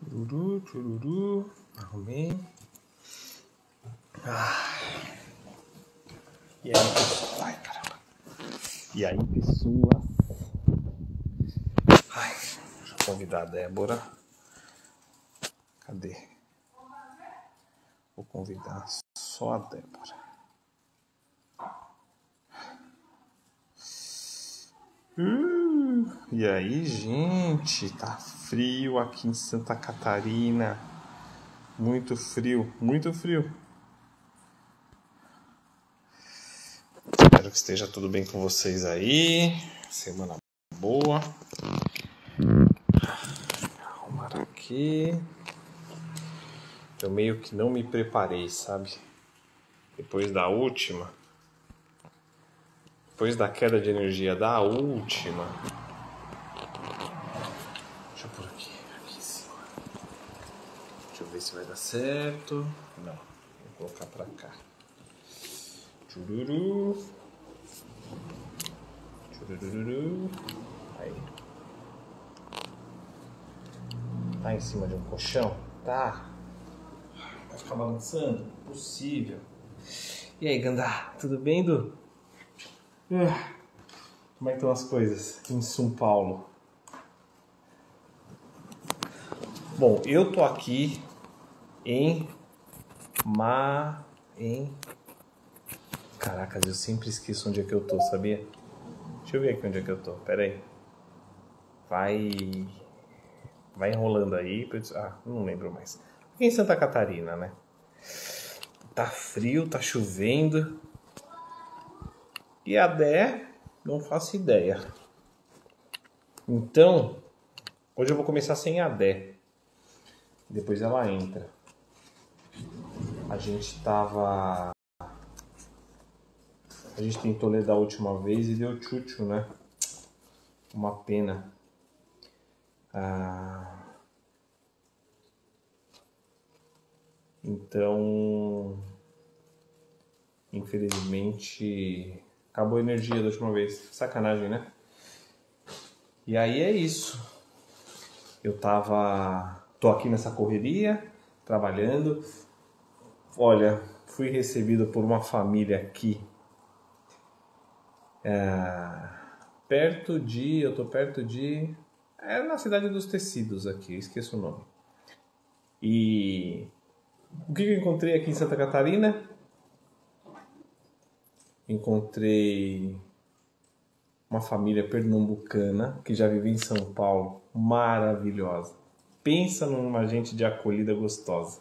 Chururu, chururu. Arrumei. E aí, pessoal? Ai, caramba. E aí, pessoas? Deixa eu convidar a Débora. Cadê? Vou convidar só a Débora. E aí, gente? Tá frio aqui em Santa Catarina. Muito frio, muito frio. Espero que esteja tudo bem com vocês aí. Semana boa. Arrumar aqui. Eu meio que não me preparei, sabe? Depois da queda de energia da última. Deixa eu pôr aqui em cima. Deixa eu ver se vai dar certo. Não, vou colocar pra cá. Chururu. Chururu. Aí. Tá em cima de um colchão? Tá. Vai ficar balançando? Possível. E aí, Gandá? Tudo bem, Du? Como é que estão as coisas em São Paulo? Bom, eu tô aqui em Caracas, eu sempre esqueço onde é que eu tô, sabia? Deixa eu ver aqui onde é que eu tô, pera aí. Vai enrolando aí. Não lembro mais. Aqui em Santa Catarina, né? Tá frio, tá chovendo. E a Dé, não faço ideia. Então, hoje eu vou começar sem a Dé. Depois ela entra. A gente tentou ler da última vez e deu tchutchu, né? Uma pena. Então, infelizmente, acabou a energia da última vez. Sacanagem, né? E aí é isso. Tô aqui nessa correria, trabalhando. Olha, fui recebido por uma família aqui. Eu tô perto de... É na cidade dos tecidos aqui, esqueço o nome. E o que eu encontrei aqui em Santa Catarina? Encontrei uma família pernambucana que já vive em São Paulo, maravilhosa. Pensa numa gente de acolhida gostosa.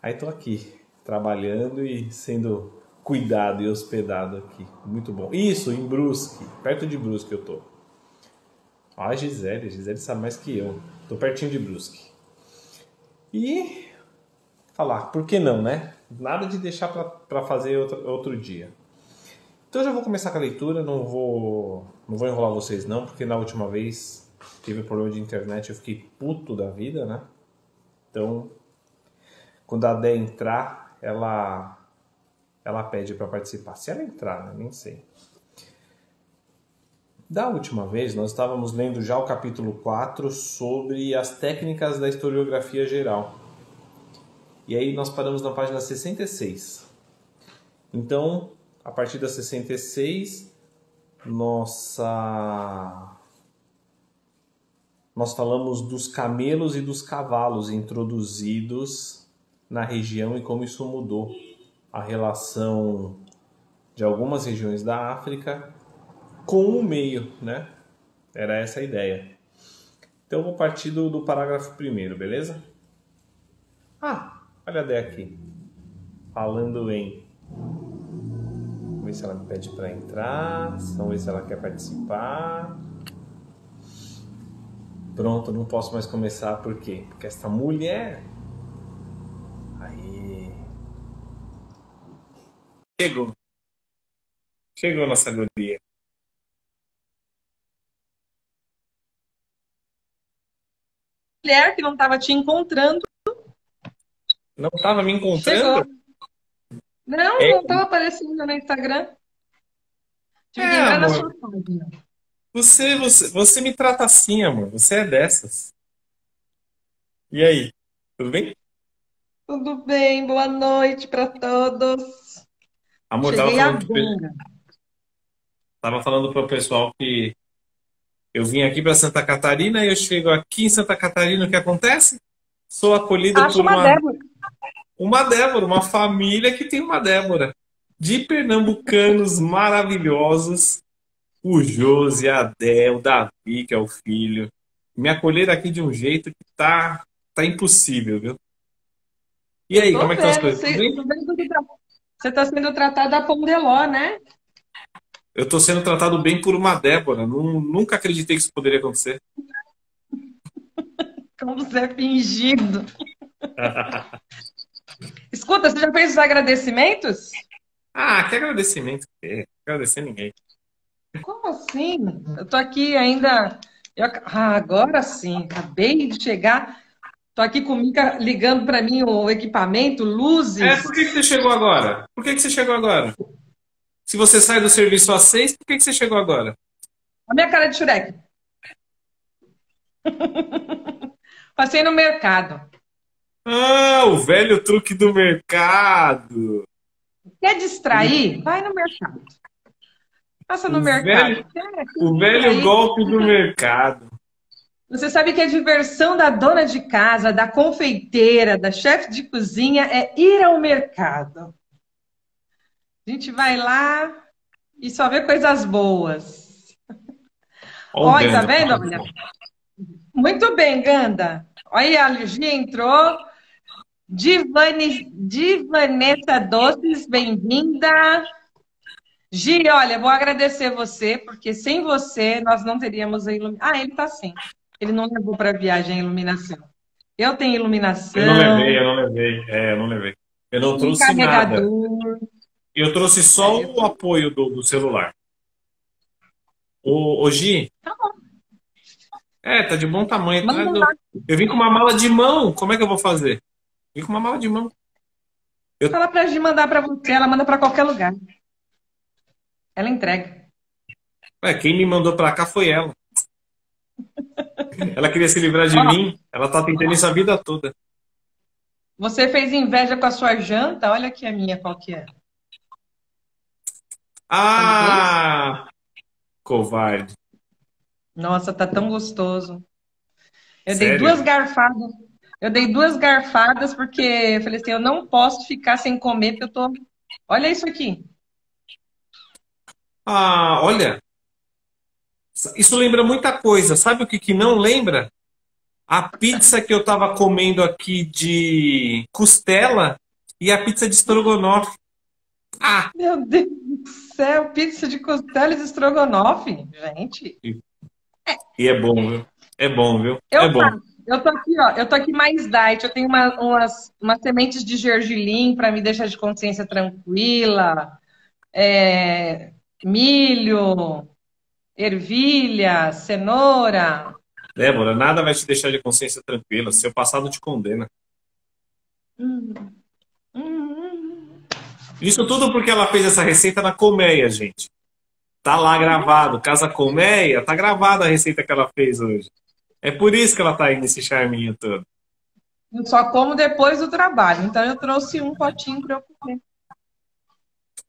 Aí tô aqui, trabalhando e sendo cuidado e hospedado aqui. Muito bom. Isso, em Brusque, perto de Brusque eu tô. A Gisele sabe mais que eu. Tô pertinho de Brusque. E falar, por que não, né? Nada de deixar pra fazer outro dia. Então eu já vou começar com a leitura, não vou enrolar vocês não, porque na última vez tive um problema de internet, eu fiquei puto da vida, né? Então, quando a Dé entrar, ela pede para participar. Se ela entrar, né? Nem sei. Da última vez, nós estávamos lendo já o capítulo 4 sobre as técnicas da historiografia geral. E aí nós paramos na página 66. Então, a partir da 66, nós falamos dos camelos e dos cavalos introduzidos na região e como isso mudou a relação de algumas regiões da África com o meio, né? Era essa a ideia. Então eu vou partir do parágrafo primeiro, beleza? Olha a Dé aqui. Falando em... Vamos ver se ela me pede para entrar. Vamos ver se ela quer participar. Pronto, não posso mais começar. Por quê? Porque esta mulher... Aí... Chegou a nossa guria. Mulher que não estava te encontrando. Não estava me encontrando? Chegou. Não estava aparecendo no Instagram. Tive que entrar na Amor. sua página. Você me trata assim, amor. Você é dessas. E aí? Tudo bem? Tudo bem? Boa noite para todos. Amor, Cheguei agora. tava falando pro pessoal que eu vim aqui para Santa Catarina e eu chego aqui em Santa Catarina, o que acontece? Sou acolhido Acho por uma Débora. uma Débora, uma família que tem uma Débora. De pernambucanos maravilhosos, o Josi, a Dé, o Davi, que é o filho. Me acolheram aqui de um jeito que tá impossível, viu? E aí, como Tô é que estão as vendo. coisas? Tudo Você bem? você está sendo tratada a pão de ló, né? Eu tô sendo tratado bem por uma Débora. Nunca acreditei que isso poderia acontecer. Como você é fingido. Escuta, você já fez os agradecimentos? Ah, que agradecimento. É, agradecer ninguém. Como assim? Eu tô aqui ainda. Agora sim, acabei de chegar. Tô aqui com o Mica ligando para mim o equipamento, É, luzes. por que que você chegou agora? Por que que você chegou agora? Se você sai do serviço às 6, por que que você chegou agora? A minha cara de Shrek. Passei no mercado. Ah, o velho truque do mercado. Quer O, distrair? Vai no mercado. Passa no o mercado. velho, Quer o velho distrair? golpe do mercado. Você sabe que a diversão da dona de casa, da confeiteira, da chefe de cozinha é ir ao mercado. A gente vai lá e só vê coisas boas. Ó o Olha, tá Ganda. vendo? Olha. Muito bem, Ganda. Olha, a Gi entrou. Divanessa Doces, bem-vinda. Gi, olha, vou agradecer você, porque sem você nós não teríamos a iluminação. Ah, ele tá sim. Ele não levou para a viagem a iluminação. Eu tenho iluminação, Eu não levei. É, eu não levei. Eu não um trouxe nada. carregador. Eu trouxe só É, o apoio do celular. Ô, Gi, tá bom. tá de bom tamanho. Tá? Manda lá. Eu vim com uma mala de mão. Como é que eu vou fazer? Vim com uma mala de mão. Eu, Fala pra Gi mandar para você, ela manda para qualquer lugar. Ela entrega. quem me mandou pra cá foi ela. Ela queria se livrar de Ó, mim. Ela tá tentando isso a vida toda. você fez inveja com a sua janta, olha aqui a minha qual que é. Tá vendo? Ah, covarde. Nossa, tá tão gostoso. Eu dei duas Sério? garfadas. Eu dei duas garfadas porque eu falei assim, eu não posso ficar sem comer porque eu tô. Olha isso aqui. Ah, olha, isso lembra muita coisa. Sabe o que que não lembra? A pizza que eu tava comendo aqui de costela e a pizza de estrogonofe. Ah, Meu Deus do céu, pizza de costela de estrogonofe, gente. e é bom, viu? É bom, viu? É Eu bom. faço. Eu tô aqui, ó. Eu tô aqui mais diet. Eu tenho umas sementes de gergelim para me deixar de consciência tranquila. É, milho, ervilha, cenoura. Débora, nada vai te deixar de consciência tranquila. Seu passado te condena. Hum, hum. Isso tudo porque ela fez essa receita na colmeia, gente. Tá lá gravado. Casa Colmeia, tá gravada a receita que ela fez hoje. É por isso que ela tá aí nesse charminho todo. Eu só como depois do trabalho. Então eu trouxe um potinho para eu comer.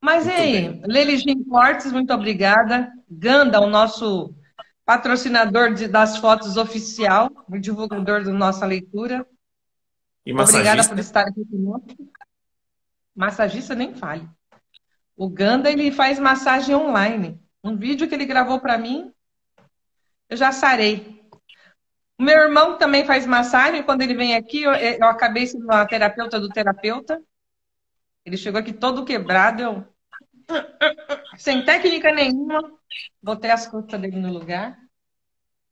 Mas e Muito bem. aí, Leligim Importes, muito obrigada. Ganda, o nosso patrocinador das fotos oficial, o divulgador da nossa leitura. E Obrigada por massagista? estar aqui conosco. Massagista, nem fale. O Ganda, ele faz massagem online. Um vídeo que ele gravou para mim, eu já sarei. O meu irmão também faz massagem. Quando ele vem aqui, eu acabei sendo a terapeuta do terapeuta. Ele chegou aqui todo quebrado, eu, sem técnica nenhuma, botei as costas dele no lugar.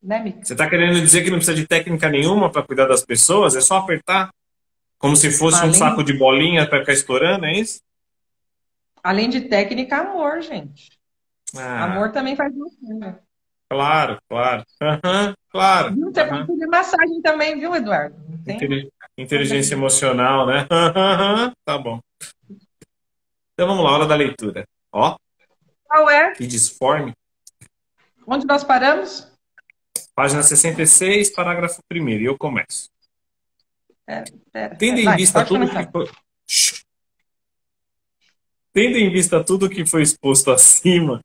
Né, Mica? Você tá querendo dizer que não precisa de técnica nenhuma para cuidar das pessoas? É só apertar? Como se fosse um Além, saco de bolinha para ficar estourando, é isso? além de técnica, amor, gente. Ah, Amor também faz massagem. claro, claro. Aham, claro. Viu? Você pode Aham. fazer massagem também, viu, Eduardo? Não tem Inteligência problema. emocional, né? Aham, tá bom. Então vamos lá, hora da leitura. Ó, Qual é? que disforme. Onde nós paramos? Página 66, parágrafo 1º. E eu começo. Tendo em Vai, vista pode tudo que começar. foi... Tendo em vista tudo que foi exposto acima,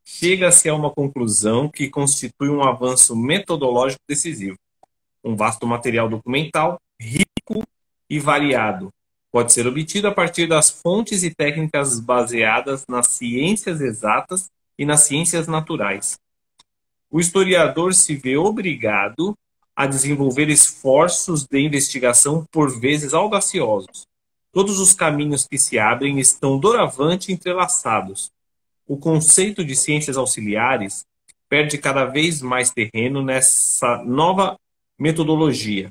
chega-se a uma conclusão que constitui um avanço metodológico decisivo. Um vasto material documental, rico e variado, pode ser obtido a partir das fontes e técnicas baseadas nas ciências exatas e nas ciências naturais. O historiador se vê obrigado a desenvolver esforços de investigação por vezes audaciosos. Todos os caminhos que se abrem estão doravante entrelaçados. O conceito de ciências auxiliares perde cada vez mais terreno nessa nova metodologia,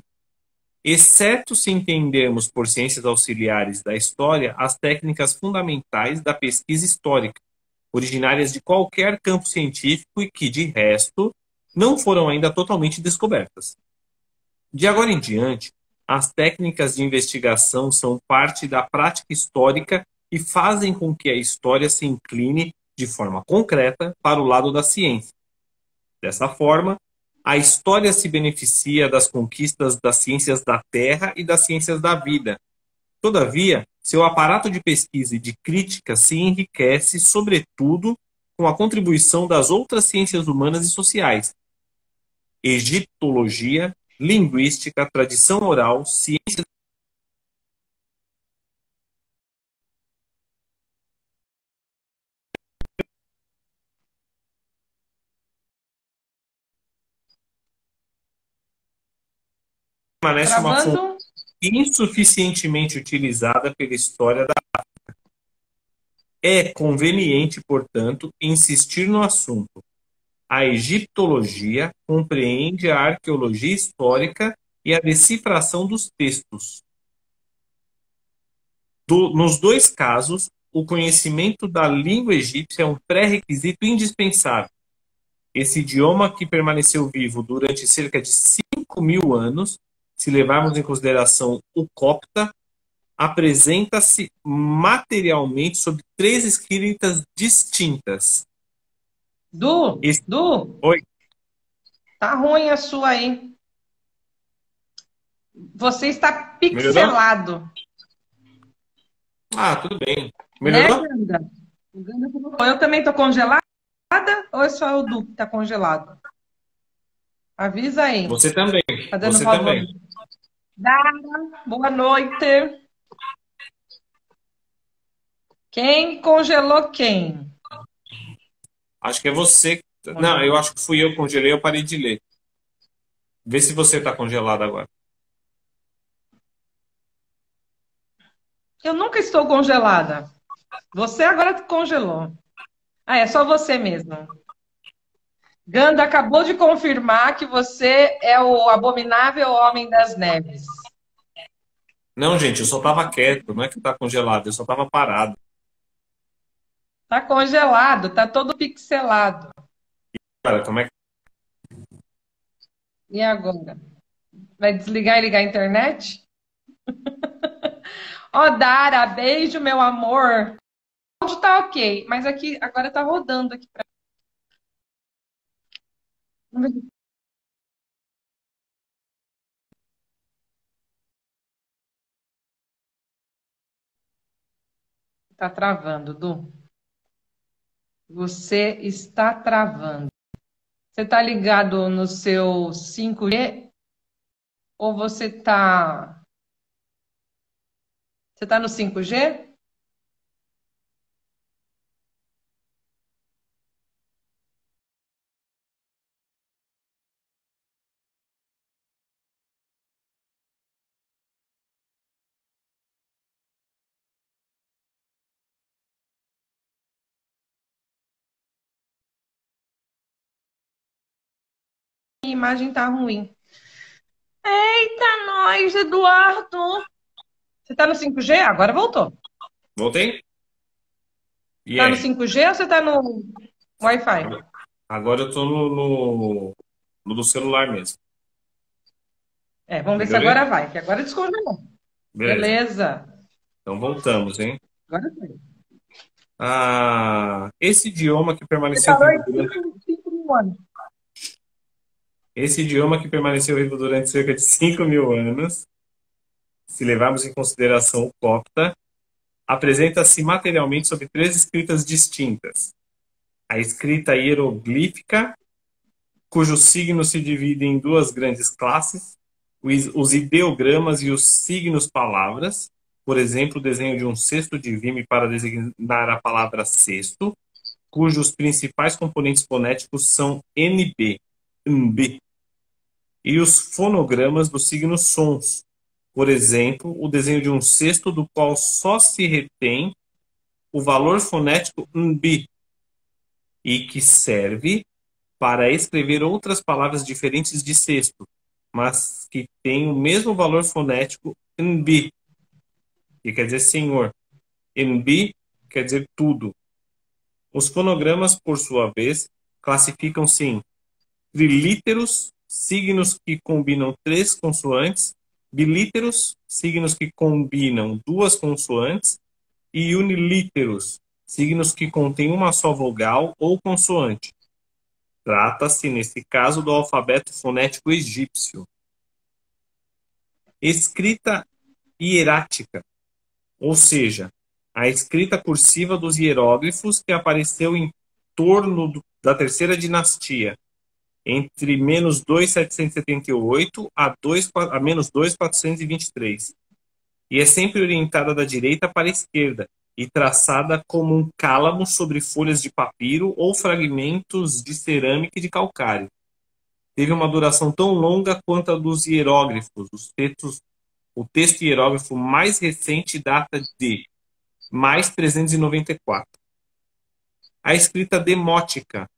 exceto se entendermos por ciências auxiliares da história as técnicas fundamentais da pesquisa histórica, originárias de qualquer campo científico e que, de resto, não foram ainda totalmente descobertas. De agora em diante, as técnicas de investigação são parte da prática histórica e fazem com que a história se incline de forma concreta para o lado da ciência. Dessa forma, a história se beneficia das conquistas das ciências da Terra e das ciências da vida. Todavia, seu aparato de pesquisa e de crítica se enriquece, sobretudo, com a contribuição das outras ciências humanas e sociais: egiptologia, linguística, tradição oral, ciências. Permanece uma fonte Travando. insuficientemente utilizada pela história da. É conveniente, portanto, insistir no assunto. A egiptologia compreende a arqueologia histórica e a decifração dos textos. Nos dois casos, o conhecimento da língua egípcia é um pré-requisito indispensável. Esse idioma, que permaneceu vivo durante cerca de 5.000 anos, se levarmos em consideração o copta, apresenta-se materialmente sob 3 escritas distintas. Du, Oi, tá ruim a sua aí. Você está melhorou? pixelado, Ah, tudo bem. né, Melhorou? Ganda? O Ganda colocou. Eu também tô congelada ou é só o Du que tá congelado? Avisa aí. Você também. Tá dando Você favor. também. Dara, boa noite. Quem congelou quem? Acho que é você. Não, eu acho que fui eu que congelei, eu parei de ler. Vê se você está congelado agora. Eu nunca estou congelada. Você agora congelou. Ah, é só você mesmo. Ganda acabou de confirmar que você é o abominável homem das neves. Não, gente, eu só estava quieto. Não é que está congelado, eu só estava parado. Tá congelado, tá todo pixelado. Cara, como é que. E agora? Vai desligar e ligar a internet? Ó, Dara, beijo, meu amor. O áudio tá ok, mas aqui agora tá rodando aqui pra... Tá travando, Du. Você está travando. Você tá ligado no seu 5G ou você tá no 5G? A imagem tá ruim. Eita, nós, Eduardo. Você tá no 5G? Agora voltou. Voltei? E Tá no aí? 5G ou você tá no Wi-Fi? Agora eu estou no do celular mesmo. É, vamos ver se Melhorei? agora vai, que agora descongelou. Beleza. Beleza. Então voltamos, hein? Agora foi. Ah, esse idioma que Você permaneceu falou vivo em durante. 5 mil anos. Esse idioma que permaneceu vivo durante cerca de 5.000 anos se levarmos em consideração o copta, apresenta-se materialmente sob três escritas distintas. A escrita hieroglífica, cujos signos se dividem em duas grandes classes, os ideogramas e os signos-palavras, por exemplo, o desenho de um cesto de vime para designar a palavra cesto, cujos principais componentes fonéticos são NB, NB, e os fonogramas dos signos sons, por exemplo, o desenho de um cesto do qual só se retém o valor fonético NB, e que serve para escrever outras palavras diferentes de cesto, mas que têm o mesmo valor fonético NB, que quer dizer senhor. NB quer dizer tudo. Os fonogramas, por sua vez, classificam-se em trilíteros, signos que combinam três consoantes, bilíteros, signos que combinam duas consoantes, e unilíteros, signos que contêm uma só vogal ou consoante. Trata-se, nesse caso, do alfabeto fonético egípcio. Escrita hierática, ou seja, a escrita cursiva dos hieróglifos que apareceu em torno da terceira dinastia, entre menos 2.778 a menos 2.423, e é sempre orientada da direita para a esquerda e traçada como um cálamo sobre folhas de papiro ou fragmentos de cerâmica e de calcário. Teve uma duração tão longa quanto a dos hieróglifos. O texto hierógrafo mais recente data de mais 394. A escrita demótica,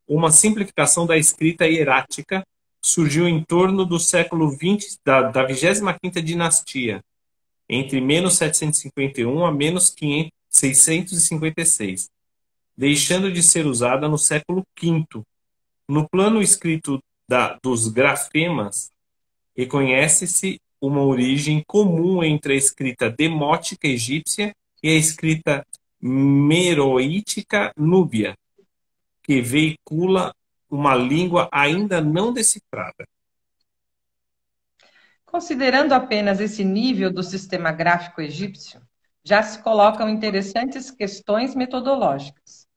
uma simplificação da escrita hierática, surgiu em torno do século XX da 25ª dinastia, entre menos 751 a menos 656, deixando de ser usada no século V. No plano escrito dos grafemas, reconhece-se uma origem comum entre a escrita demótica egípcia e a escrita meroítica núbia, que veicula uma língua ainda não decifrada. Considerando apenas esse nível do sistema gráfico egípcio, já se colocam interessantes questões metodológicas.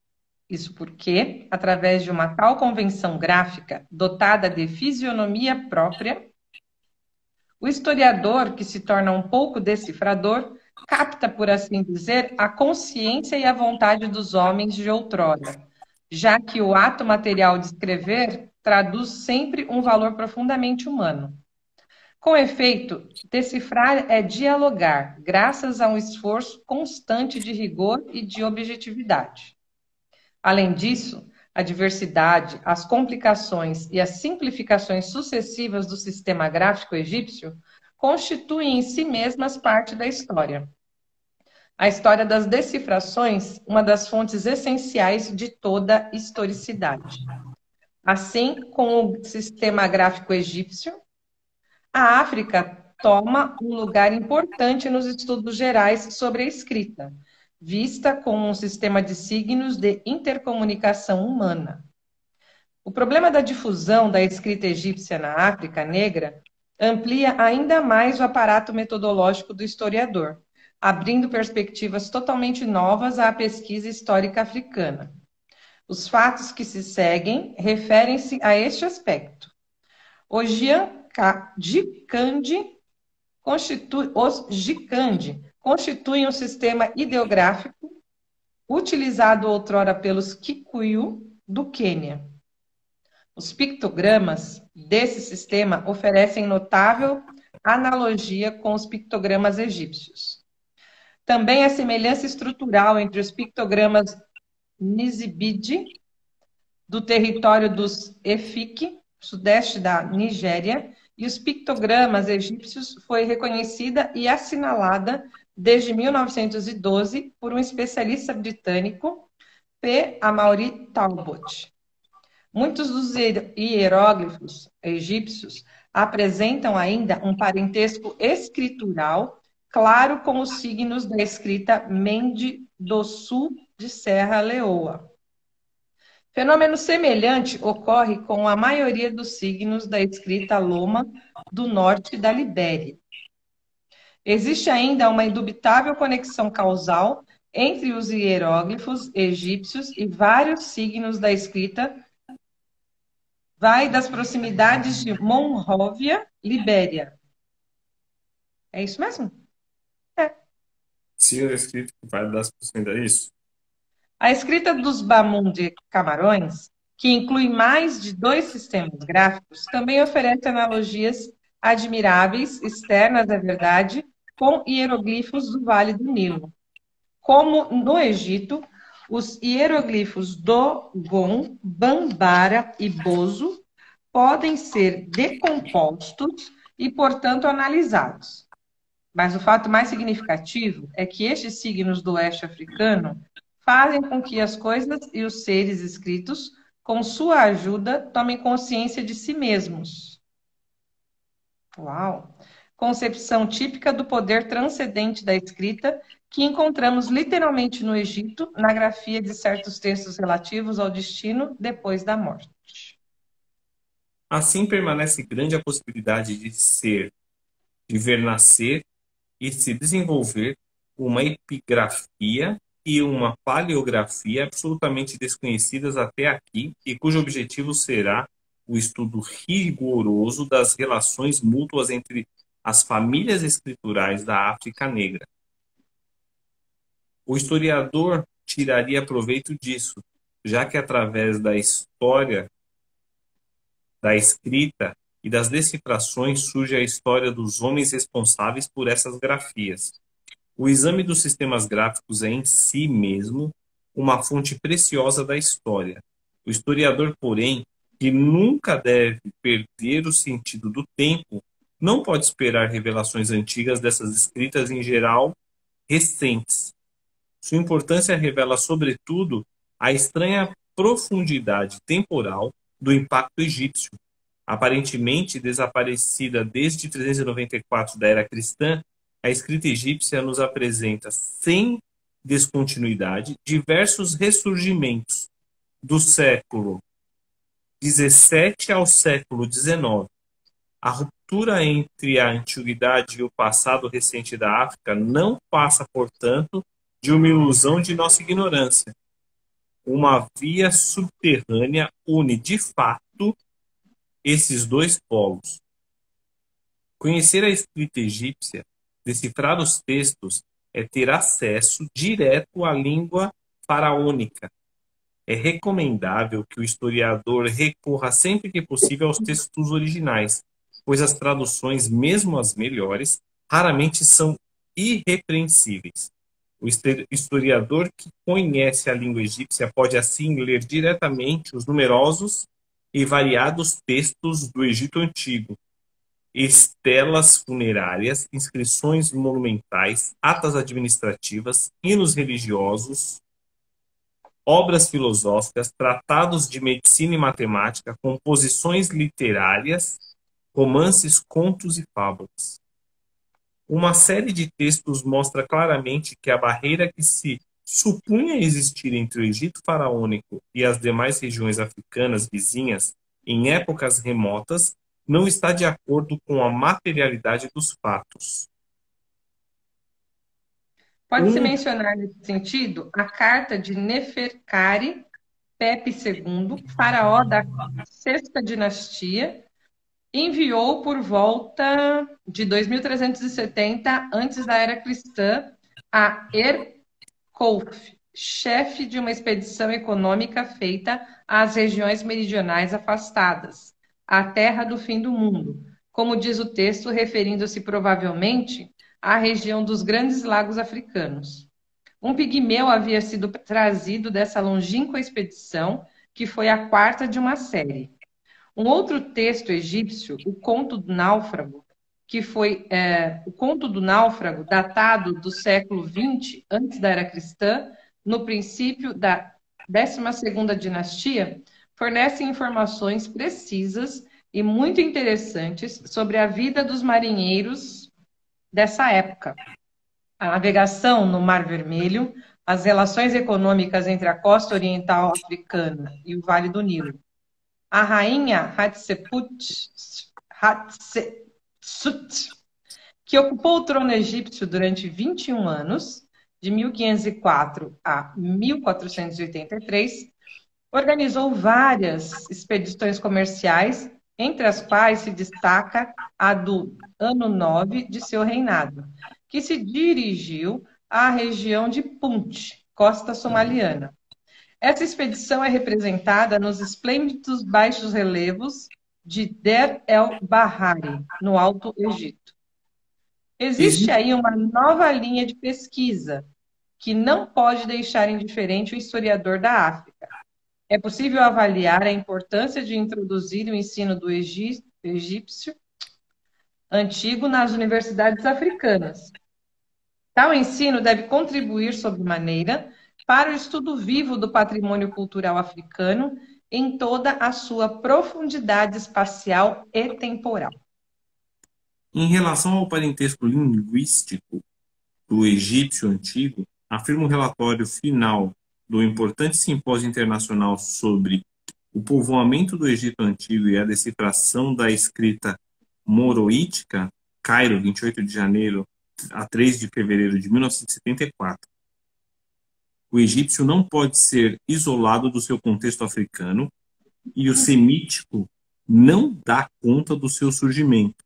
Isso porque, através de uma tal convenção gráfica dotada de fisionomia própria, o historiador, que se torna um pouco decifrador, capta, por assim dizer, a consciência e a vontade dos homens de outrora, já que o ato material de escrever traduz sempre um valor profundamente humano. Com efeito, decifrar é dialogar, graças a um esforço constante de rigor e de objetividade. Além disso, a diversidade, as complicações e as simplificações sucessivas do sistema gráfico egípcio constituem em si mesmas parte da história. A história das decifrações, uma das fontes essenciais de toda historicidade. Assim, com o sistema gráfico egípcio, a África toma um lugar importante nos estudos gerais sobre a escrita, vista como um sistema de signos de intercomunicação humana. O problema da difusão da escrita egípcia na África negra amplia ainda mais o aparato metodológico do historiador, abrindo perspectivas totalmente novas à pesquisa histórica africana. Os fatos que se seguem referem-se a este aspecto. Os Gikandi constituem um sistema ideográfico utilizado outrora pelos Kikuyu do Quênia. Os pictogramas desse sistema oferecem notável analogia com os pictogramas egípcios. Também a semelhança estrutural entre os pictogramas Nizibidi, do território dos Efik, sudeste da Nigéria, e os pictogramas egípcios foi reconhecida e assinalada desde 1912 por um especialista britânico, P. Amaury Talbot. Muitos dos hieróglifos egípcios apresentam ainda um parentesco escritural claro com os signos da escrita Mende do Sul de Serra Leoa. Fenômeno semelhante ocorre com a maioria dos signos da escrita Loma do norte da Libéria. Existe ainda uma indubitável conexão causal entre os hieróglifos egípcios e vários signos da escrita. Vai das proximidades de Monróvia, Libéria. É isso mesmo? É. Signo escrito que vai das possibilidades. Isso. A escrita dos Bamun de Camarões, que inclui mais de 2 sistemas gráficos, também oferece analogias admiráveis, externas à verdade, com hieroglifos do Vale do Nilo. Como no Egito, os hieroglifos Dogon, Bambara e Bozo podem ser decompostos e, portanto, analisados. Mas o fato mais significativo é que estes signos do oeste africano fazem com que as coisas e os seres escritos, com sua ajuda, tomem consciência de si mesmos. Uau! Concepção típica do poder transcendente da escrita que encontramos literalmente no Egito, na grafia de certos textos relativos ao destino depois da morte. Assim permanece grande a possibilidade de ser, de ver nascer e se desenvolver uma epigrafia e uma paleografia absolutamente desconhecidas até aqui e cujo objetivo será o estudo rigoroso das relações mútuas entre as famílias escriturais da África Negra. O historiador tiraria proveito disso, já que através da história, da escrita e das decifrações surge a história dos homens responsáveis por essas grafias. O exame dos sistemas gráficos é em si mesmo uma fonte preciosa da história. O historiador, porém, que nunca deve perder o sentido do tempo, não pode esperar revelações antigas dessas escritas em geral recentes. Sua importância revela, sobretudo, a estranha profundidade temporal do impacto egípcio. Aparentemente desaparecida desde 394 da era cristã, a escrita egípcia nos apresenta, sem descontinuidade, diversos ressurgimentos do século XVII ao século XIX. A ruptura entre a antiguidade e o passado recente da África não passa, portanto, de uma ilusão de nossa ignorância. Uma via subterrânea une, de fato, esses dois polos. Conhecer a escrita egípcia, decifrar os textos, é ter acesso direto à língua faraônica. É recomendável que o historiador recorra sempre que possível aos textos originais, pois as traduções, mesmo as melhores, raramente são irrepreensíveis. O historiador que conhece a língua egípcia pode assim ler diretamente os numerosos e variados textos do Egito Antigo, estelas funerárias, inscrições monumentais, atas administrativas, hinos religiosos, obras filosóficas, tratados de medicina e matemática, composições literárias, romances, contos e fábulas. Uma série de textos mostra claramente que a barreira que se supunha existir entre o Egito faraônico e as demais regiões africanas vizinhas em épocas remotas não está de acordo com a materialidade dos fatos. Pode-se mencionar nesse sentido a carta de Neferkari Pepe II, faraó da sexta dinastia, enviou por volta de 2370 antes da era cristã a Erkouf, chefe de uma expedição econômica feita às regiões meridionais afastadas, a terra do fim do mundo, como diz o texto, referindo-se provavelmente à região dos Grandes Lagos africanos. Um pigmeu havia sido trazido dessa longínqua expedição, que foi a quarta de uma série. Um outro texto egípcio, o Conto do Náufrago, que foi o Conto do Náufrago, datado do século XX, antes da era cristã, no princípio da 12ª dinastia, fornece informações precisas e muito interessantes sobre a vida dos marinheiros dessa época. A navegação no Mar Vermelho, as relações econômicas entre a costa oriental africana e o Vale do Nilo. A rainha Hatshepsut que ocupou o trono egípcio durante 21 anos, de 1504 a 1483, organizou várias expedições comerciais, entre as quais se destaca a do ano 9 de seu reinado, que se dirigiu à região de Punt, costa somaliana. Essa expedição é representada nos esplêndidos baixos relevos de Der el-Bahari, no Alto Egito. Existe aí uma nova linha de pesquisa que não pode deixar indiferente o historiador da África. É possível avaliar a importância de introduzir o ensino do egípcio antigo nas universidades africanas. Tal ensino deve contribuir sobremaneira para o estudo vivo do patrimônio cultural africano em toda a sua profundidade espacial e temporal. Em relação ao parentesco linguístico do egípcio antigo, afirma o relatório final do importante simpósio internacional sobre o povoamento do Egito Antigo e a decifração da escrita moroítica, Cairo, 28 de janeiro a 3 de fevereiro de 1974. O egípcio não pode ser isolado do seu contexto africano e o semítico não dá conta do seu surgimento.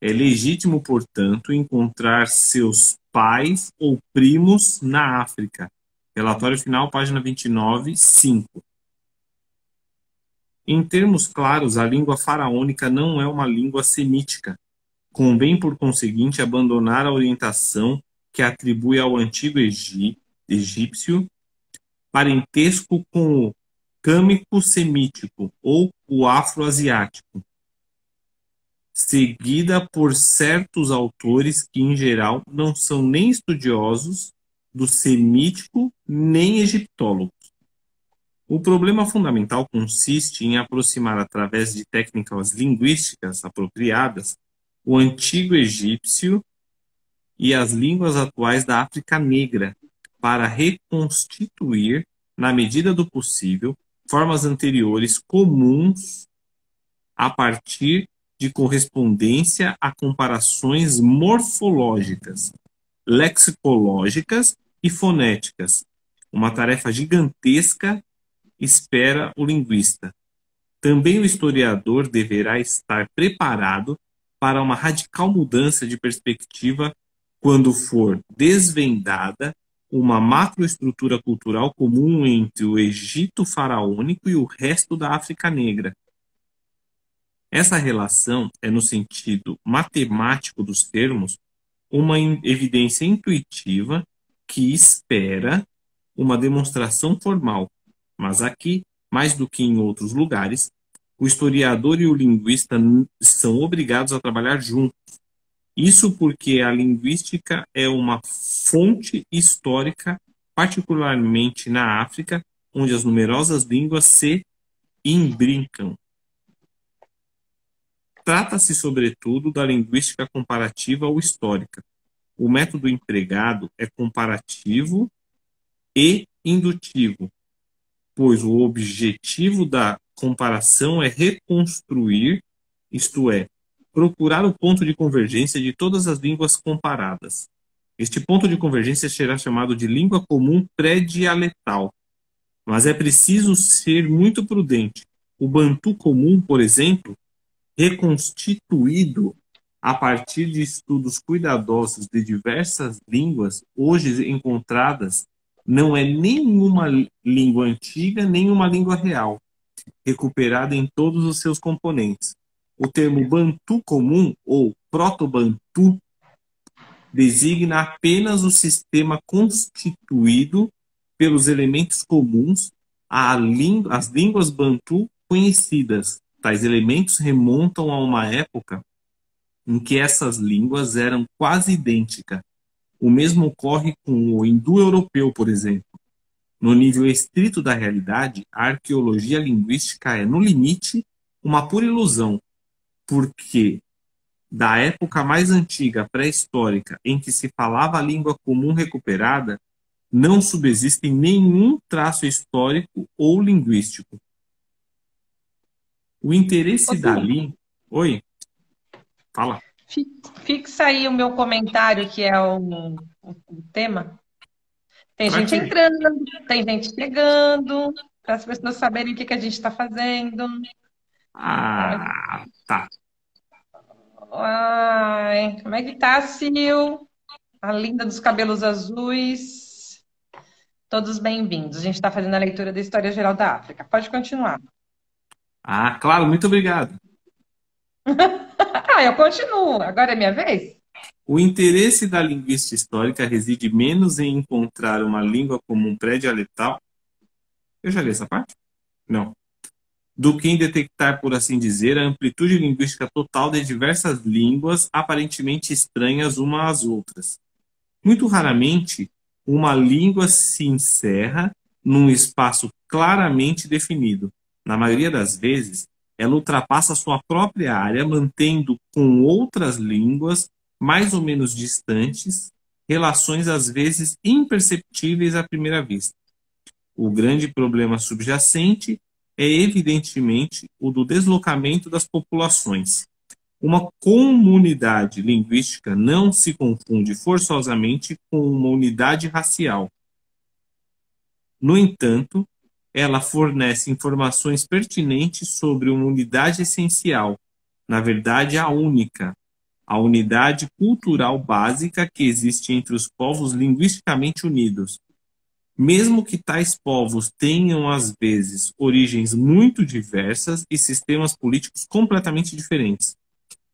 É legítimo, portanto, encontrar seus pais ou primos na África. Relatório final, página 29, 5. Em termos claros, a língua faraônica não é uma língua semítica. Convém, por conseguinte, abandonar a orientação que atribui ao antigo egípcio parentesco com o câmico-semítico ou o afro-asiático, seguida por certos autores que, em geral, não são nem estudiosos do semítico nem egiptólogos. O problema fundamental consiste em aproximar, através de técnicas linguísticas apropriadas, o antigo egípcio e as línguas atuais da África Negra, para reconstituir, na medida do possível, formas anteriores comuns a partir de correspondência a comparações morfológicas, lexicológicas e fonéticas. Uma tarefa gigantesca espera o linguista. Também o historiador deverá estar preparado para uma radical mudança de perspectiva quando for desvendada uma macroestrutura cultural comum entre o Egito faraônico e o resto da África Negra. Essa relação é, no sentido matemático dos termos, uma evidência intuitiva que espera uma demonstração formal. Mas aqui, mais do que em outros lugares, o historiador e o linguista são obrigados a trabalhar juntos. Isso porque a linguística é uma fonte histórica, particularmente na África, onde as numerosas línguas se imbricam. Trata-se, sobretudo, da linguística comparativa ou histórica. O método empregado é comparativo e indutivo, pois o objetivo da comparação é reconstruir, isto é, procurar o ponto de convergência de todas as línguas comparadas. Este ponto de convergência será chamado de língua comum pré-dialetal. Mas é preciso ser muito prudente. O bantu comum, por exemplo, reconstituído a partir de estudos cuidadosos de diversas línguas hoje encontradas, não é nenhuma língua antiga, nem uma língua real, recuperada em todos os seus componentes. O termo bantu comum, ou proto-bantu, designa apenas o sistema constituído pelos elementos comuns às línguas bantu conhecidas. Tais elementos remontam a uma época em que essas línguas eram quase idênticas. O mesmo ocorre com o indo-europeu, por exemplo. No nível estrito da realidade, a arqueologia linguística é, no limite, uma pura ilusão, porque da época mais antiga, pré-histórica, em que se falava a língua comum recuperada, não subsiste nenhum traço histórico ou linguístico. O interesse da língua... Oi? Fala. Fixa aí o meu comentário, que é o tema. Tem Pra gente quê? entrando, tem gente chegando, para as pessoas saberem o que que a gente está fazendo. Ah, tá. Ai, como é que tá, Sil? A linda dos cabelos azuis. Todos bem-vindos. A gente está fazendo a leitura da História Geral da África. Pode continuar. Ah, claro, muito obrigado. Ah, eu continuo. Agora é minha vez? O interesse da linguística histórica reside menos em encontrar uma língua comum pré-dialetal. Eu já li essa parte? Não. Do que em detectar, por assim dizer, a amplitude linguística total de diversas línguas aparentemente estranhas umas às outras. Muito raramente, uma língua se encerra num espaço claramente definido. Na maioria das vezes, ela ultrapassa sua própria área, mantendo com outras línguas mais ou menos distantes relações às vezes imperceptíveis à primeira vista. O grande problema subjacente é evidentemente o do deslocamento das populações. Uma comunidade linguística não se confunde forçosamente com uma unidade racial. No entanto, ela fornece informações pertinentes sobre uma unidade essencial, na verdade a única, a unidade cultural básica que existe entre os povos linguisticamente unidos. Mesmo que tais povos tenham, às vezes, origens muito diversas e sistemas políticos completamente diferentes.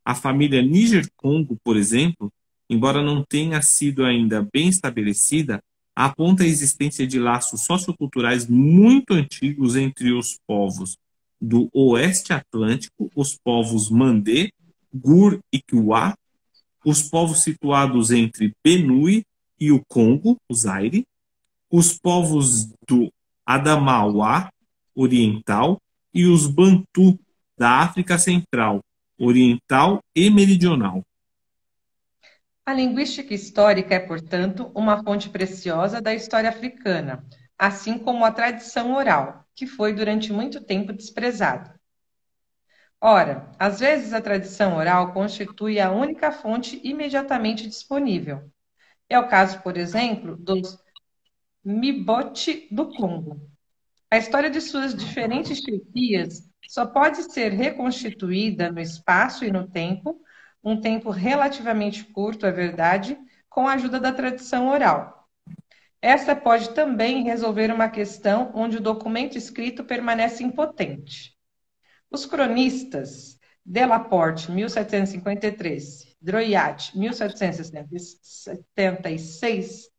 A família Níger-Congo, por exemplo, embora não tenha sido ainda bem estabelecida, aponta a existência de laços socioculturais muito antigos entre os povos do Oeste Atlântico, os povos Mandé, Gur e Kiwa, os povos situados entre Benue e o Congo, o Zaire, os povos do Adamawa Oriental e os Bantu da África Central, Oriental e Meridional. A linguística histórica é, portanto, uma fonte preciosa da história africana, assim como a tradição oral, que foi durante muito tempo desprezada. Ora, às vezes a tradição oral constitui a única fonte imediatamente disponível. É o caso, por exemplo, dos Mibote do Congo. A história de suas diferentes chefias só pode ser reconstituída no espaço e no tempo, um tempo relativamente curto, é verdade, com a ajuda da tradição oral. Essa pode também resolver uma questão onde o documento escrito permanece impotente. Os cronistas Delaporte, 1753, Droyat, 1776,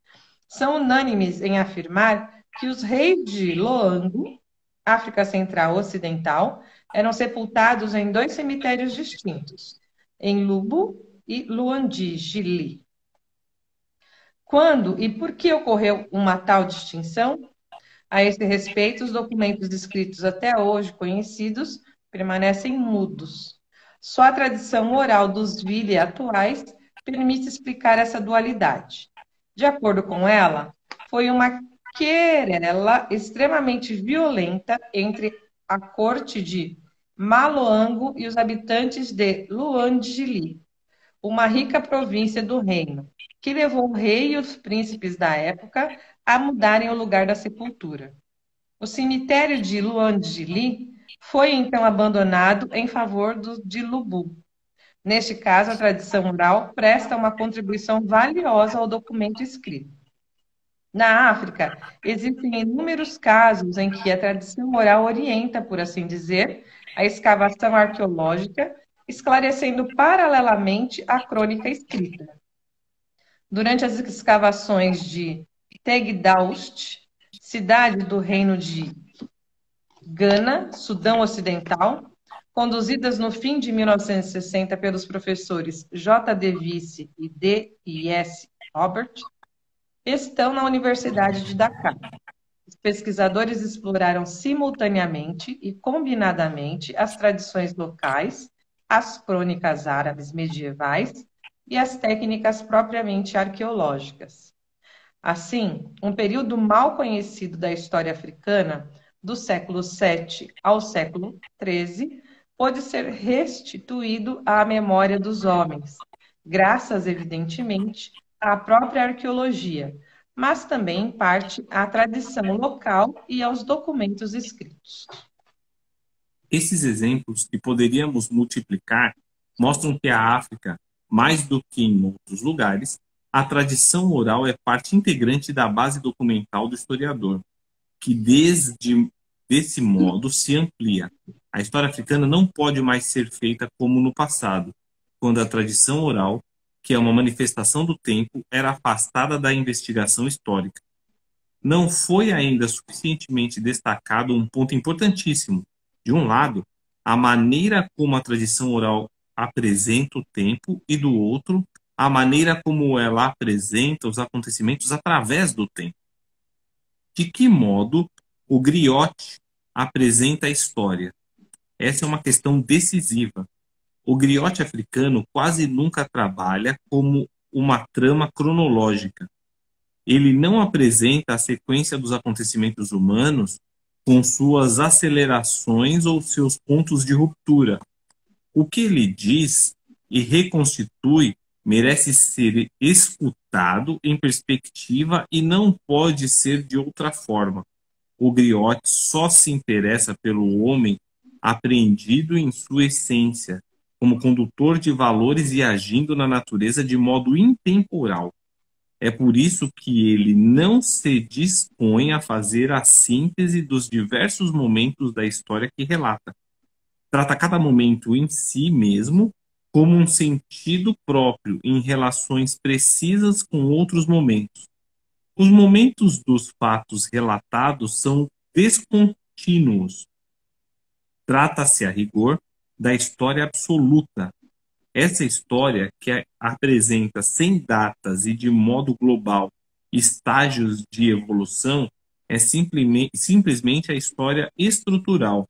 são unânimes em afirmar que os reis de Loango, África Central Ocidental, eram sepultados em 2 cemitérios distintos, em Lubu e Luandijili. Quando e por que ocorreu uma tal distinção? A esse respeito, os documentos escritos até hoje conhecidos permanecem mudos. Só a tradição oral dos Vili atuais permite explicar essa dualidade. De acordo com ela, foi uma querela extremamente violenta entre a corte de Maloango e os habitantes de Luandjili, uma rica província do reino, que levou o rei e os príncipes da época a mudarem o lugar da sepultura. O cemitério de Luandjili foi então abandonado em favor de Lubu. Neste caso, a tradição oral presta uma contribuição valiosa ao documento escrito. Na África, existem inúmeros casos em que a tradição oral orienta, por assim dizer, a escavação arqueológica, esclarecendo paralelamente a crônica escrita. Durante as escavações de Tegdaust, cidade do reino de Gana, Sudão Ocidental, conduzidas no fim de 1960 pelos professores J. D. Vice e D. I. S. Robert, estão na Universidade de Dakar. Os pesquisadores exploraram simultaneamente e combinadamente as tradições locais, as crônicas árabes medievais e as técnicas propriamente arqueológicas. Assim, um período mal conhecido da história africana, do século VII ao século XIII, pode ser restituído à memória dos homens, graças, evidentemente, à própria arqueologia, mas também, em parte, à tradição local e aos documentos escritos. Esses exemplos, que poderíamos multiplicar, mostram que a África, mais do que em outros lugares, a tradição oral é parte integrante da base documental do historiador, que desse modo se amplia. A história africana não pode mais ser feita como no passado, quando a tradição oral, que é uma manifestação do tempo, era afastada da investigação histórica. Não foi ainda suficientemente destacado um ponto importantíssimo. De um lado, a maneira como a tradição oral apresenta o tempo, e do outro, a maneira como ela apresenta os acontecimentos através do tempo. De que modo o griot apresenta a história? Essa é uma questão decisiva. O griot africano quase nunca trabalha como uma trama cronológica. Ele não apresenta a sequência dos acontecimentos humanos com suas acelerações ou seus pontos de ruptura. O que ele diz e reconstitui merece ser escutado em perspectiva e não pode ser de outra forma. O griot só se interessa pelo homem apreendido em sua essência, como condutor de valores e agindo na natureza de modo intemporal. É por isso que ele não se dispõe a fazer a síntese dos diversos momentos da história que relata. Trata cada momento em si mesmo como um sentido próprio em relações precisas com outros momentos. Os momentos dos fatos relatados são descontínuos. Trata-se, a rigor, da história absoluta. Essa história, que apresenta sem datas e de modo global estágios de evolução, é simplesmente a história estrutural.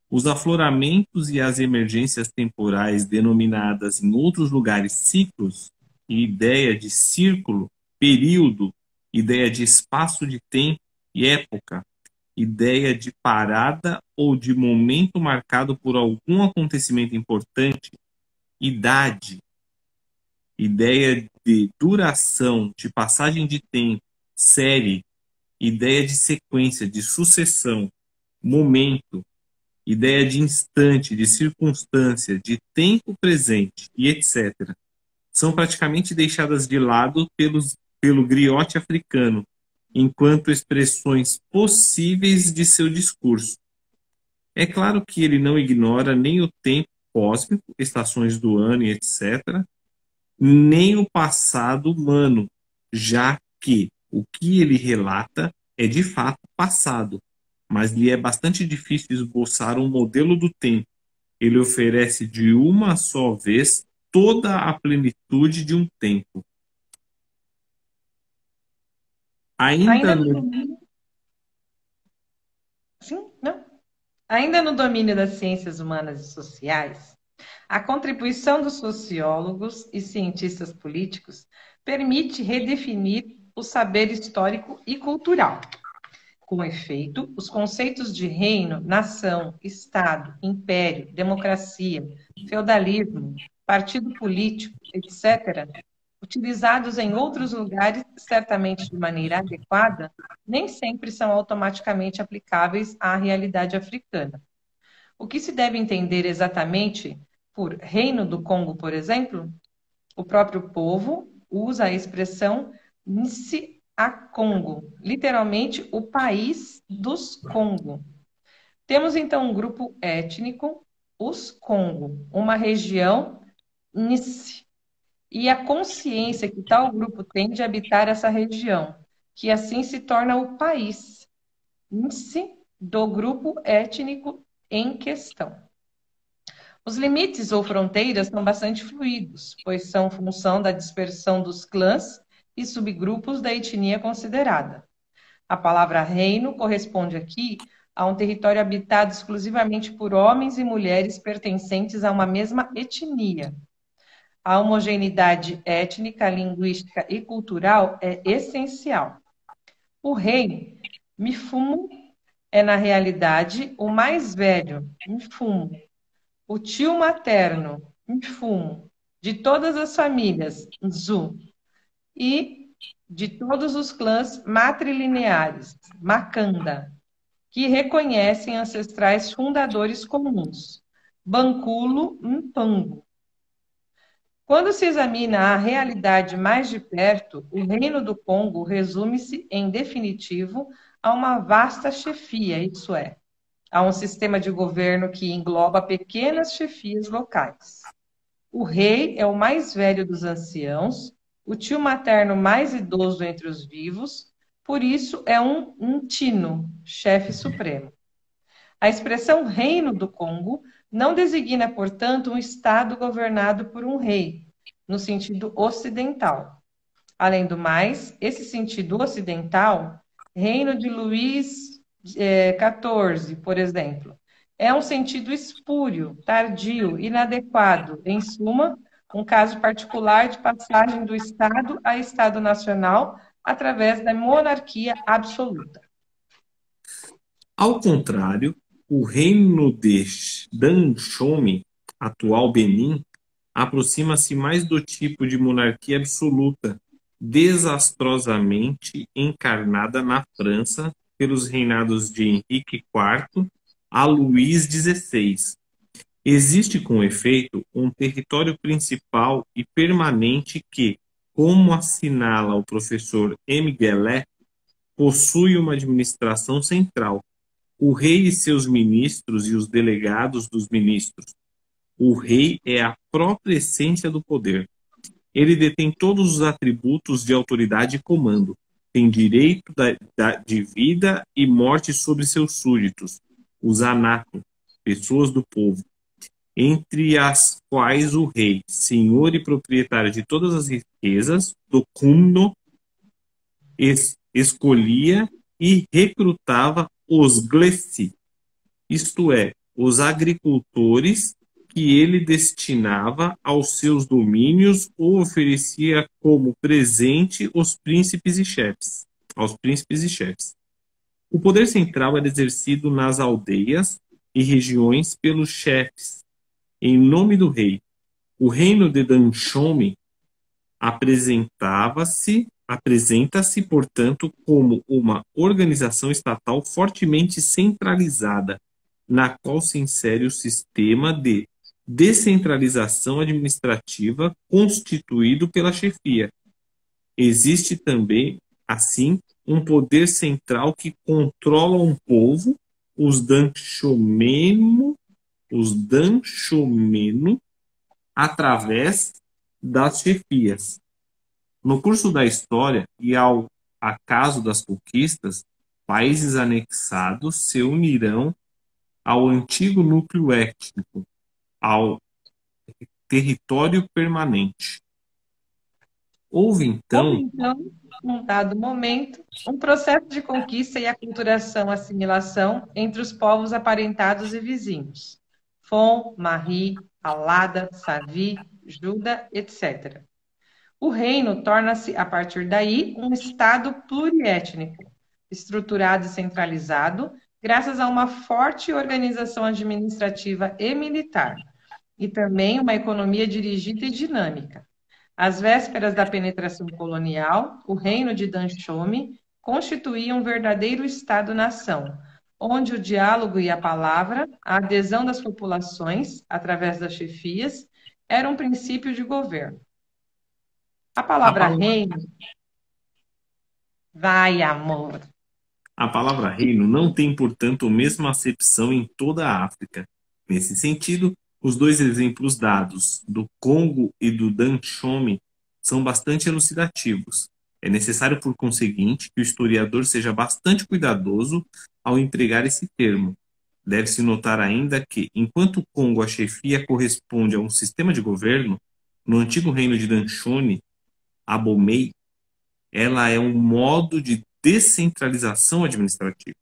Os afloramentos e as emergências temporais denominadas em outros lugares ciclos, e ideia de círculo, período, ideia de espaço de tempo e época, ideia de parada ou de momento marcado por algum acontecimento importante, idade, ideia de duração, de passagem de tempo, série, ideia de sequência, de sucessão, momento, ideia de instante, de circunstância, de tempo presente e etc. São praticamente deixadas de lado pelo griot africano, enquanto expressões possíveis de seu discurso. É claro que ele não ignora nem o tempo cósmico, estações do ano e etc., nem o passado humano, já que o que ele relata é de fato passado, mas lhe é bastante difícil esboçar um modelo do tempo. Ele oferece de uma só vez toda a plenitude de um tempo. Ainda no domínio... Sim, não? Ainda no domínio das ciências humanas e sociais, a contribuição dos sociólogos e cientistas políticos permite redefinir o saber histórico e cultural. Com efeito, os conceitos de reino, nação, Estado, império, democracia, feudalismo, partido político, etc., utilizados em outros lugares, certamente de maneira adequada, nem sempre são automaticamente aplicáveis à realidade africana. O que se deve entender exatamente por Reino do Congo, por exemplo? O próprio povo usa a expressão Nsi-a-Congo, literalmente o país dos Congo. Temos então um grupo étnico, os Congo, uma região Nsi, e a consciência que tal grupo tem de habitar essa região, que assim se torna o país Nsi do grupo étnico em questão. Os limites ou fronteiras são bastante fluidos, pois são função da dispersão dos clãs e subgrupos da etnia considerada. A palavra reino corresponde aqui a um território habitado exclusivamente por homens e mulheres pertencentes a uma mesma etnia. A homogeneidade étnica, linguística e cultural é essencial. O rei, Mifumo, é na realidade o mais velho, Mifumo. O tio materno, Mfumo, de todas as famílias Zu e de todos os clãs matrilineares, Makanda, que reconhecem ancestrais fundadores comuns, Banculo Mpango. Quando se examina a realidade mais de perto, o Reino do Congo resume-se, em definitivo, a uma vasta chefia, isso é, a um sistema de governo que engloba pequenas chefias locais. O rei é o mais velho dos anciãos, o tio materno mais idoso entre os vivos, por isso é um Tino, chefe supremo. A expressão Reino do Congo não designa, portanto, um Estado governado por um rei, no sentido ocidental. Além do mais, esse sentido ocidental, Reino de Luís XIV, por exemplo, é um sentido espúrio, tardio, inadequado, em suma, um caso particular de passagem do Estado a Estado nacional através da monarquia absoluta. Ao contrário, o reino de Dahomey, atual Benin, aproxima-se mais do tipo de monarquia absoluta, desastrosamente encarnada na França pelos reinados de Henrique IV a Luís XVI. Existe, com efeito, um território principal e permanente que, como assinala o professor M. Guellet, possui uma administração central, o rei e seus ministros e os delegados dos ministros. O rei é a própria essência do poder. Ele detém todos os atributos de autoridade e comando. Tem direito de vida e morte sobre seus súditos, os anato, pessoas do povo, entre as quais o rei, senhor e proprietário de todas as riquezas do cumno, escolhia e recrutava os glessi, isto é, os agricultores que ele destinava aos seus domínios ou oferecia como presente aos príncipes e chefes. O poder central era exercido nas aldeias e regiões pelos chefes, em nome do rei. O reino de Dahomey apresenta-se, portanto, como uma organização estatal fortemente centralizada, na qual se insere o sistema de descentralização administrativa constituído pela chefia. Existe também, assim, um poder central que controla um povo, os Danshomeno, através das chefias. No curso da história e ao acaso das conquistas, países anexados se unirão ao antigo núcleo étnico, ao território permanente. Houve então, num dado momento, um processo de conquista e aculturação, assimilação entre os povos aparentados e vizinhos. Fon, Mari, Alada, Savi, Juda, etc. O reino torna-se, a partir daí, um Estado pluriétnico, estruturado e centralizado, graças a uma forte organização administrativa e militar, e também uma economia dirigida e dinâmica. Às vésperas da penetração colonial, o reino de Dahomey constituía um verdadeiro Estado-nação, onde o diálogo e a palavra, a adesão das populações, através das chefias, era um princípio de governo. A palavra reino... Vai, amor. A palavra reino não tem, portanto, a mesma acepção em toda a África. Nesse sentido, os dois exemplos dados, do Congo e do Dahomey, são bastante elucidativos. É necessário, por conseguinte, que o historiador seja bastante cuidadoso ao empregar esse termo. Deve-se notar ainda que, enquanto o Congo a chefia corresponde a um sistema de governo, no antigo reino de Dahomey, Abomey, ela é um modo de descentralização administrativa.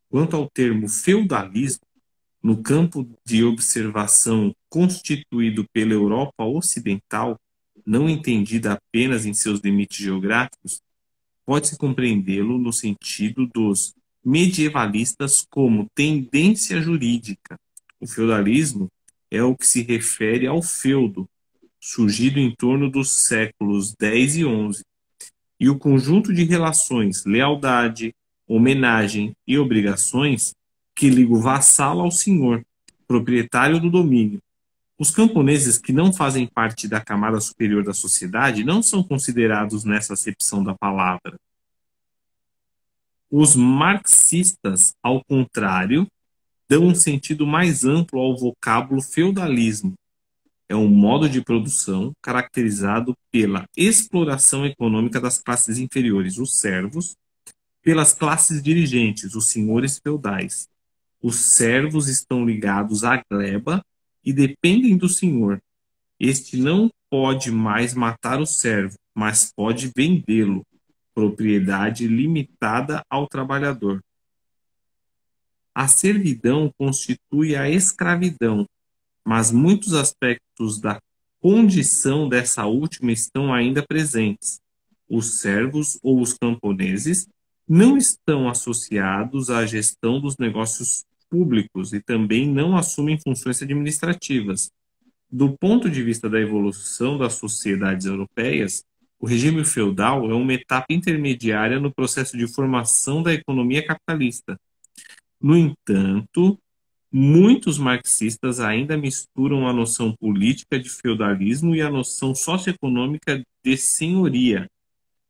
Quanto ao termo feudalismo, no campo de observação constituído pela Europa Ocidental, não entendida apenas em seus limites geográficos, pode-se compreendê-lo no sentido dos medievalistas como tendência jurídica. O feudalismo é o que se refere ao feudo, surgido em torno dos séculos X e XI, e o conjunto de relações, lealdade, homenagem e obrigações que liga o vassalo ao senhor, proprietário do domínio. Os camponeses que não fazem parte da camada superior da sociedade não são considerados nessa acepção da palavra. Os marxistas, ao contrário, dão um sentido mais amplo ao vocábulo feudalismo. É um modo de produção caracterizado pela exploração econômica das classes inferiores, os servos, pelas classes dirigentes, os senhores feudais. Os servos estão ligados à gleba e dependem do senhor. Este não pode mais matar o servo, mas pode vendê-lo, propriedade limitada ao trabalhador. A servidão constitui a escravidão, mas muitos aspectos da condição dessa última estão ainda presentes. Os servos ou os camponeses não estão associados à gestão dos negócios públicos e também não assumem funções administrativas. Do ponto de vista da evolução das sociedades europeias, o regime feudal é uma etapa intermediária no processo de formação da economia capitalista. No entanto, muitos marxistas ainda misturam a noção política de feudalismo e a noção socioeconômica de senhoria,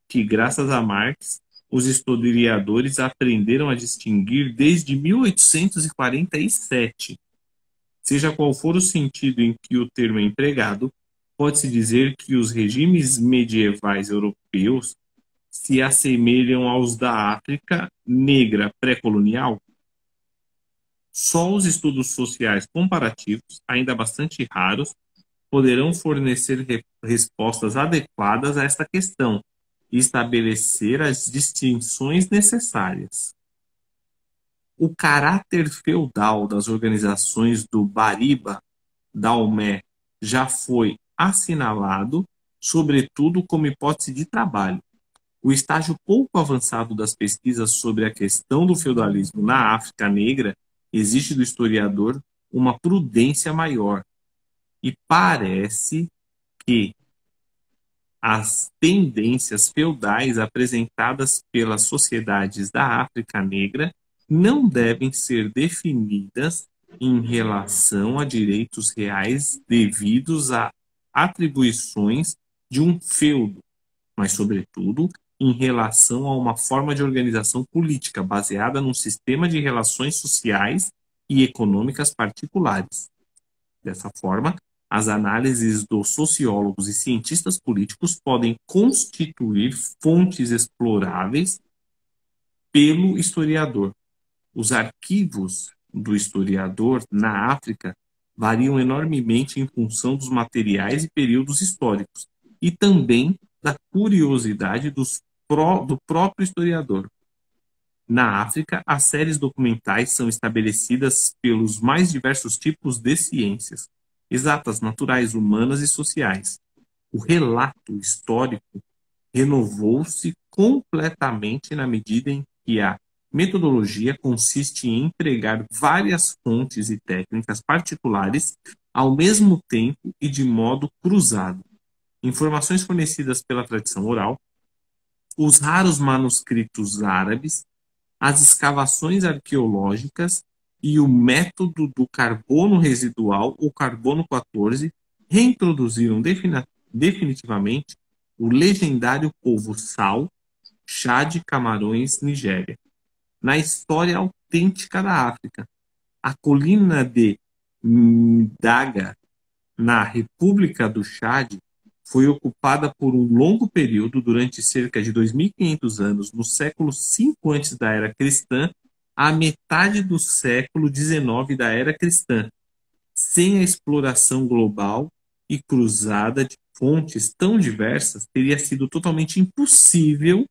que, graças a Marx, os historiadores aprenderam a distinguir desde 1847. Seja qual for o sentido em que o termo é empregado, pode-se dizer que os regimes medievais europeus se assemelham aos da África negra pré-colonial. Só os estudos sociais comparativos, ainda bastante raros, poderão fornecer respostas adequadas a esta questão e estabelecer as distinções necessárias. O caráter feudal das organizações do Bariba, Daomé, já foi assinalado, sobretudo como hipótese de trabalho. O estágio pouco avançado das pesquisas sobre a questão do feudalismo na África Negra exige do historiador uma prudência maior. E parece que as tendências feudais apresentadas pelas sociedades da África Negra não devem ser definidas em relação a direitos reais devidos a atribuições de um feudo, mas, sobretudo, em relação a uma forma de organização política baseada num sistema de relações sociais e econômicas particulares. Dessa forma, as análises dos sociólogos e cientistas políticos podem constituir fontes exploráveis pelo historiador. Os arquivos do historiador na África variam enormemente em função dos materiais e períodos históricos, e também da curiosidade do próprio historiador. Na África, as séries documentais são estabelecidas pelos mais diversos tipos de ciências, exatas, naturais, humanas e sociais. O relato histórico renovou-se completamente na medida em que a metodologia consiste em empregar várias fontes e técnicas particulares ao mesmo tempo e de modo cruzado. Informações fornecidas pela tradição oral, os raros manuscritos árabes, as escavações arqueológicas e o método do carbono residual, ou carbono 14, reintroduziram definitivamente o legendário povo Sal, Chad, Camarões, Nigéria, na história autêntica da África. A colina de Mdaga, na República do Chad, foi ocupada por um longo período, durante cerca de 2.500 anos, no século V antes da Era Cristã, à metade do século XIX da Era Cristã. Sem a exploração global e cruzada de fontes tão diversas, teria sido totalmente impossível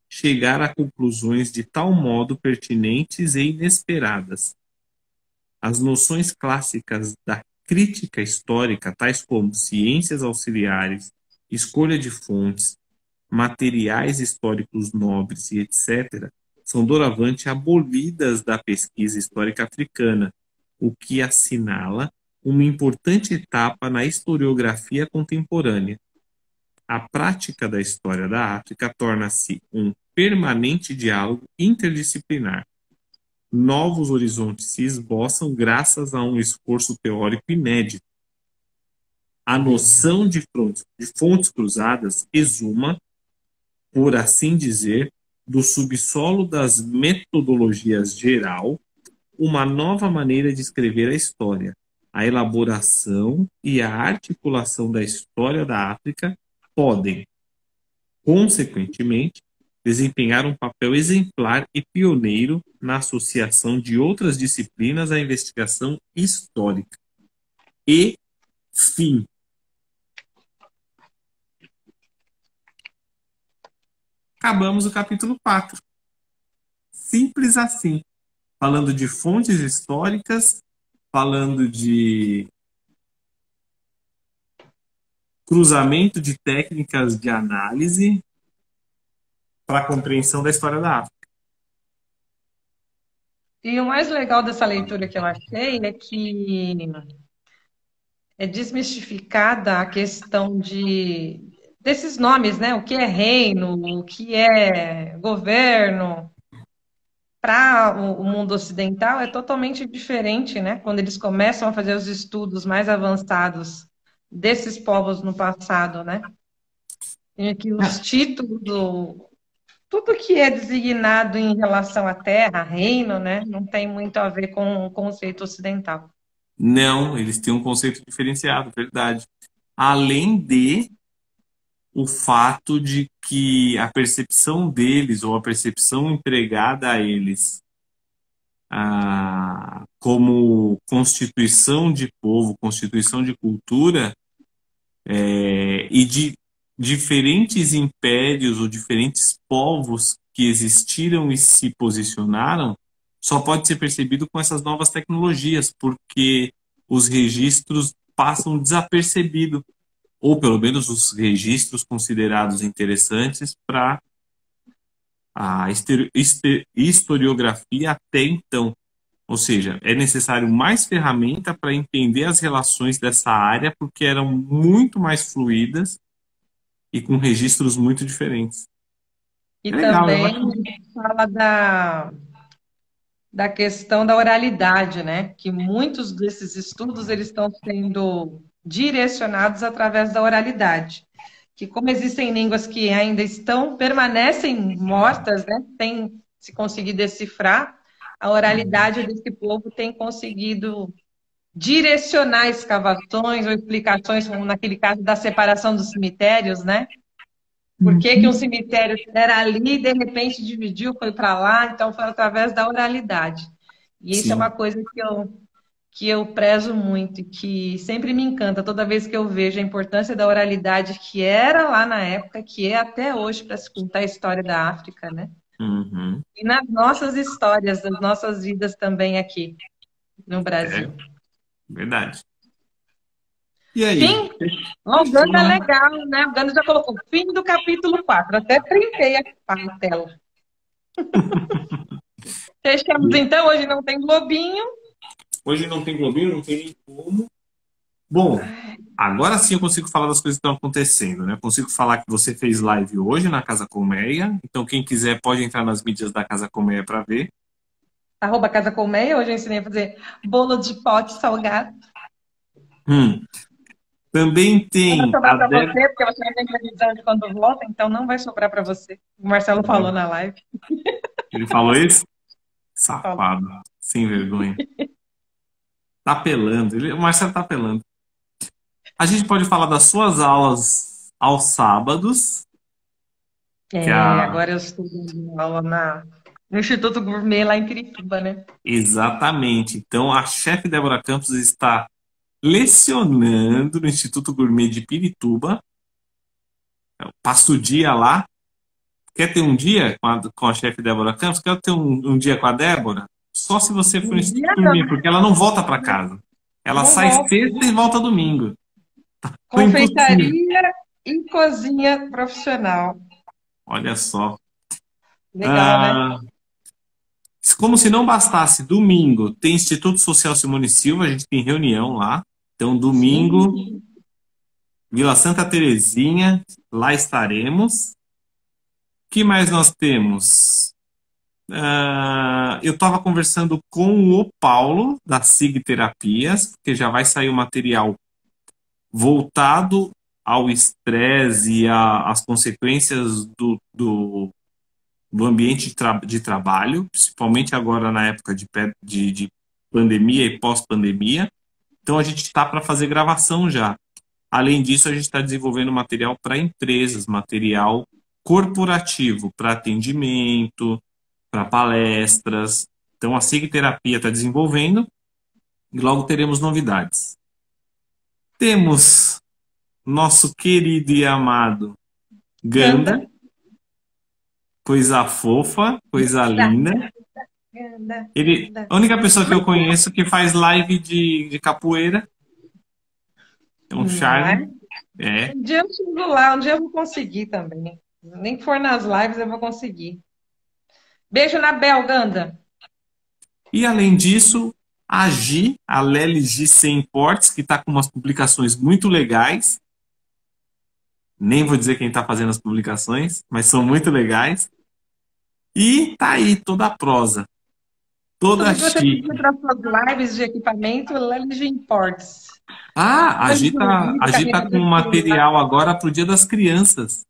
chegar a conclusões de tal modo pertinentes e inesperadas. As noções clássicas da crítica histórica, tais como ciências auxiliares, escolha de fontes, materiais históricos nobres e etc., são doravante abolidas da pesquisa histórica africana, o que assinala uma importante etapa na historiografia contemporânea. A prática da história da África torna-se um permanente diálogo interdisciplinar. Novos horizontes se esboçam graças a um esforço teórico inédito. A noção de fontes cruzadas exuma, por assim dizer, do subsolo das metodologias geral, uma nova maneira de escrever a história. A elaboração e a articulação da história da África podem, consequentemente, desempenhar um papel exemplar e pioneiro na associação de outras disciplinas à investigação histórica. E fim. Acabamos o capítulo 4. Simples assim. Falando de fontes históricas, falando de cruzamento de técnicas de análise para a compreensão da história da África. E o mais legal dessa leitura que eu achei é que é desmistificada a questão desses nomes, né? O que é reino, o que é governo. Para o mundo ocidental é totalmente diferente, né? Quando eles começam a fazer os estudos mais avançados desses povos no passado, né? Tem aqui os títulos, tudo que é designado em relação à terra, reino, né? Não tem muito a ver com o conceito ocidental. Não, eles têm um conceito diferenciado, verdade. Além de o fato de que a percepção deles, ou a percepção entregada a eles como constituição de povo, constituição de cultura, e de diferentes impérios ou diferentes povos que existiram e se posicionaram, só pode ser percebido com essas novas tecnologias, porque os registros passam desapercebidos, ou pelo menos os registros considerados interessantes para a historiografia até então. Ou seja, é necessário mais ferramenta para entender as relações dessa área, porque eram muito mais fluídas e com registros muito diferentes. E legal, também fala da questão da oralidade, né? Que muitos desses estudos eles estão sendo direcionados através da oralidade. Que como existem línguas que ainda permanecem mortas, né? Sem se conseguir decifrar, a oralidade desse povo tem conseguido direcionar escavações ou explicações, como naquele caso da separação dos cemitérios, né? Por que um cemitério era ali e de repente dividiu, foi para lá, então foi através da oralidade. E isso é uma coisa que eu prezo muito e que sempre me encanta toda vez que eu vejo a importância da oralidade que era lá na época, que é até hoje para se contar a história da África, né? Uhum. E nas nossas histórias, nas nossas vidas também aqui no Brasil. Verdade. E aí? Fim? O Ganda é legal, né? O Ganda já colocou fim do capítulo 4. Até printei a tela. Fechamos então. Hoje não tem globinho. Hoje não tem globinho, não tem nem como. Bom, agora sim eu consigo falar das coisas que estão acontecendo, né? Eu consigo falar que você fez live hoje na Casa Colmeia. Então quem quiser pode entrar nas mídias da Casa Colmeia para ver. @Casa Colmeia. Hoje eu ensinei a fazer bolo de pote salgado. Também tem. Não vai sobrar para você, porque você não tem previsão de quando volta, então não vai sobrar para você. O Marcelo falou na live. Ele falou isso? Safado. Sem vergonha. Tá apelando. O Marcelo tá apelando. A gente pode falar das suas aulas aos sábados. Agora eu estou dando aula no Instituto Gourmet lá em Pirituba, né? Exatamente. Então a chefe Débora Campos está lecionando no Instituto Gourmet de Pirituba. Passa o dia lá. Quer ter um dia com a chefe Débora Campos? Quer ter um dia com a Débora? Só se você for no Instituto Gourmet, porque ela não volta para casa. Ela não sai sexta e volta domingo. Confeitaria e cozinha profissional. Olha só. Legal, né? Como se não bastasse, domingo tem Instituto Social Simone Silva, a gente tem reunião lá. Então, domingo, Vila Santa Terezinha, lá estaremos. O que mais nós temos? Eu estava conversando com o Paulo, da SIG Terapias, porque já vai sair o material voltado ao estresse e às consequências do ambiente de trabalho, principalmente agora na época de pandemia e pós-pandemia. Então, a gente está para fazer gravação já. Além disso, a gente está desenvolvendo material para empresas, material corporativo, para atendimento, para palestras. Então, a SIG Terapia está desenvolvendo e logo teremos novidades. Temos nosso querido e amado Ganda, coisa fofa, coisa linda. A única pessoa que eu conheço que faz live de capoeira. É um charme. Um dia eu chego lá, um dia eu vou conseguir também. Nem que for nas lives, eu vou conseguir. Beijo na Bel, Ganda. E além disso, a Gi, a Lely Gi Sem Importes, que está com umas publicações muito legais. Nem vou dizer quem está fazendo as publicações, mas são muito legais. E tá aí toda a prosa. Toda chique. Você para suas lives de equipamento, Lely Gi Imports. A Gi tá com material agora pro Dia das Crianças.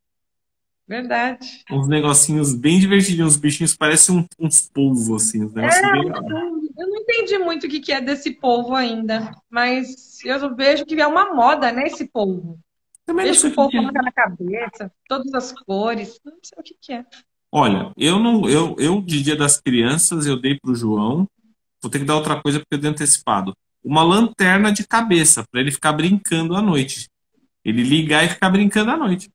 Verdade. Uns negocinhos bem divertidinhos, uns bichinhos que parecem uns polvos, assim. Uns negocinhos bem legais. Eu não entendi muito o que é desse polvo ainda, mas eu vejo que é uma moda, né, esse polvo. Também vejo não sei que o polvo coloca na cabeça, todas as cores, não sei o que é. Olha, eu de Dia das Crianças eu dei pro João, vou ter que dar outra coisa porque eu dei antecipado. Uma lanterna de cabeça, para ele ficar brincando à noite. Ele ligar e ficar brincando à noite.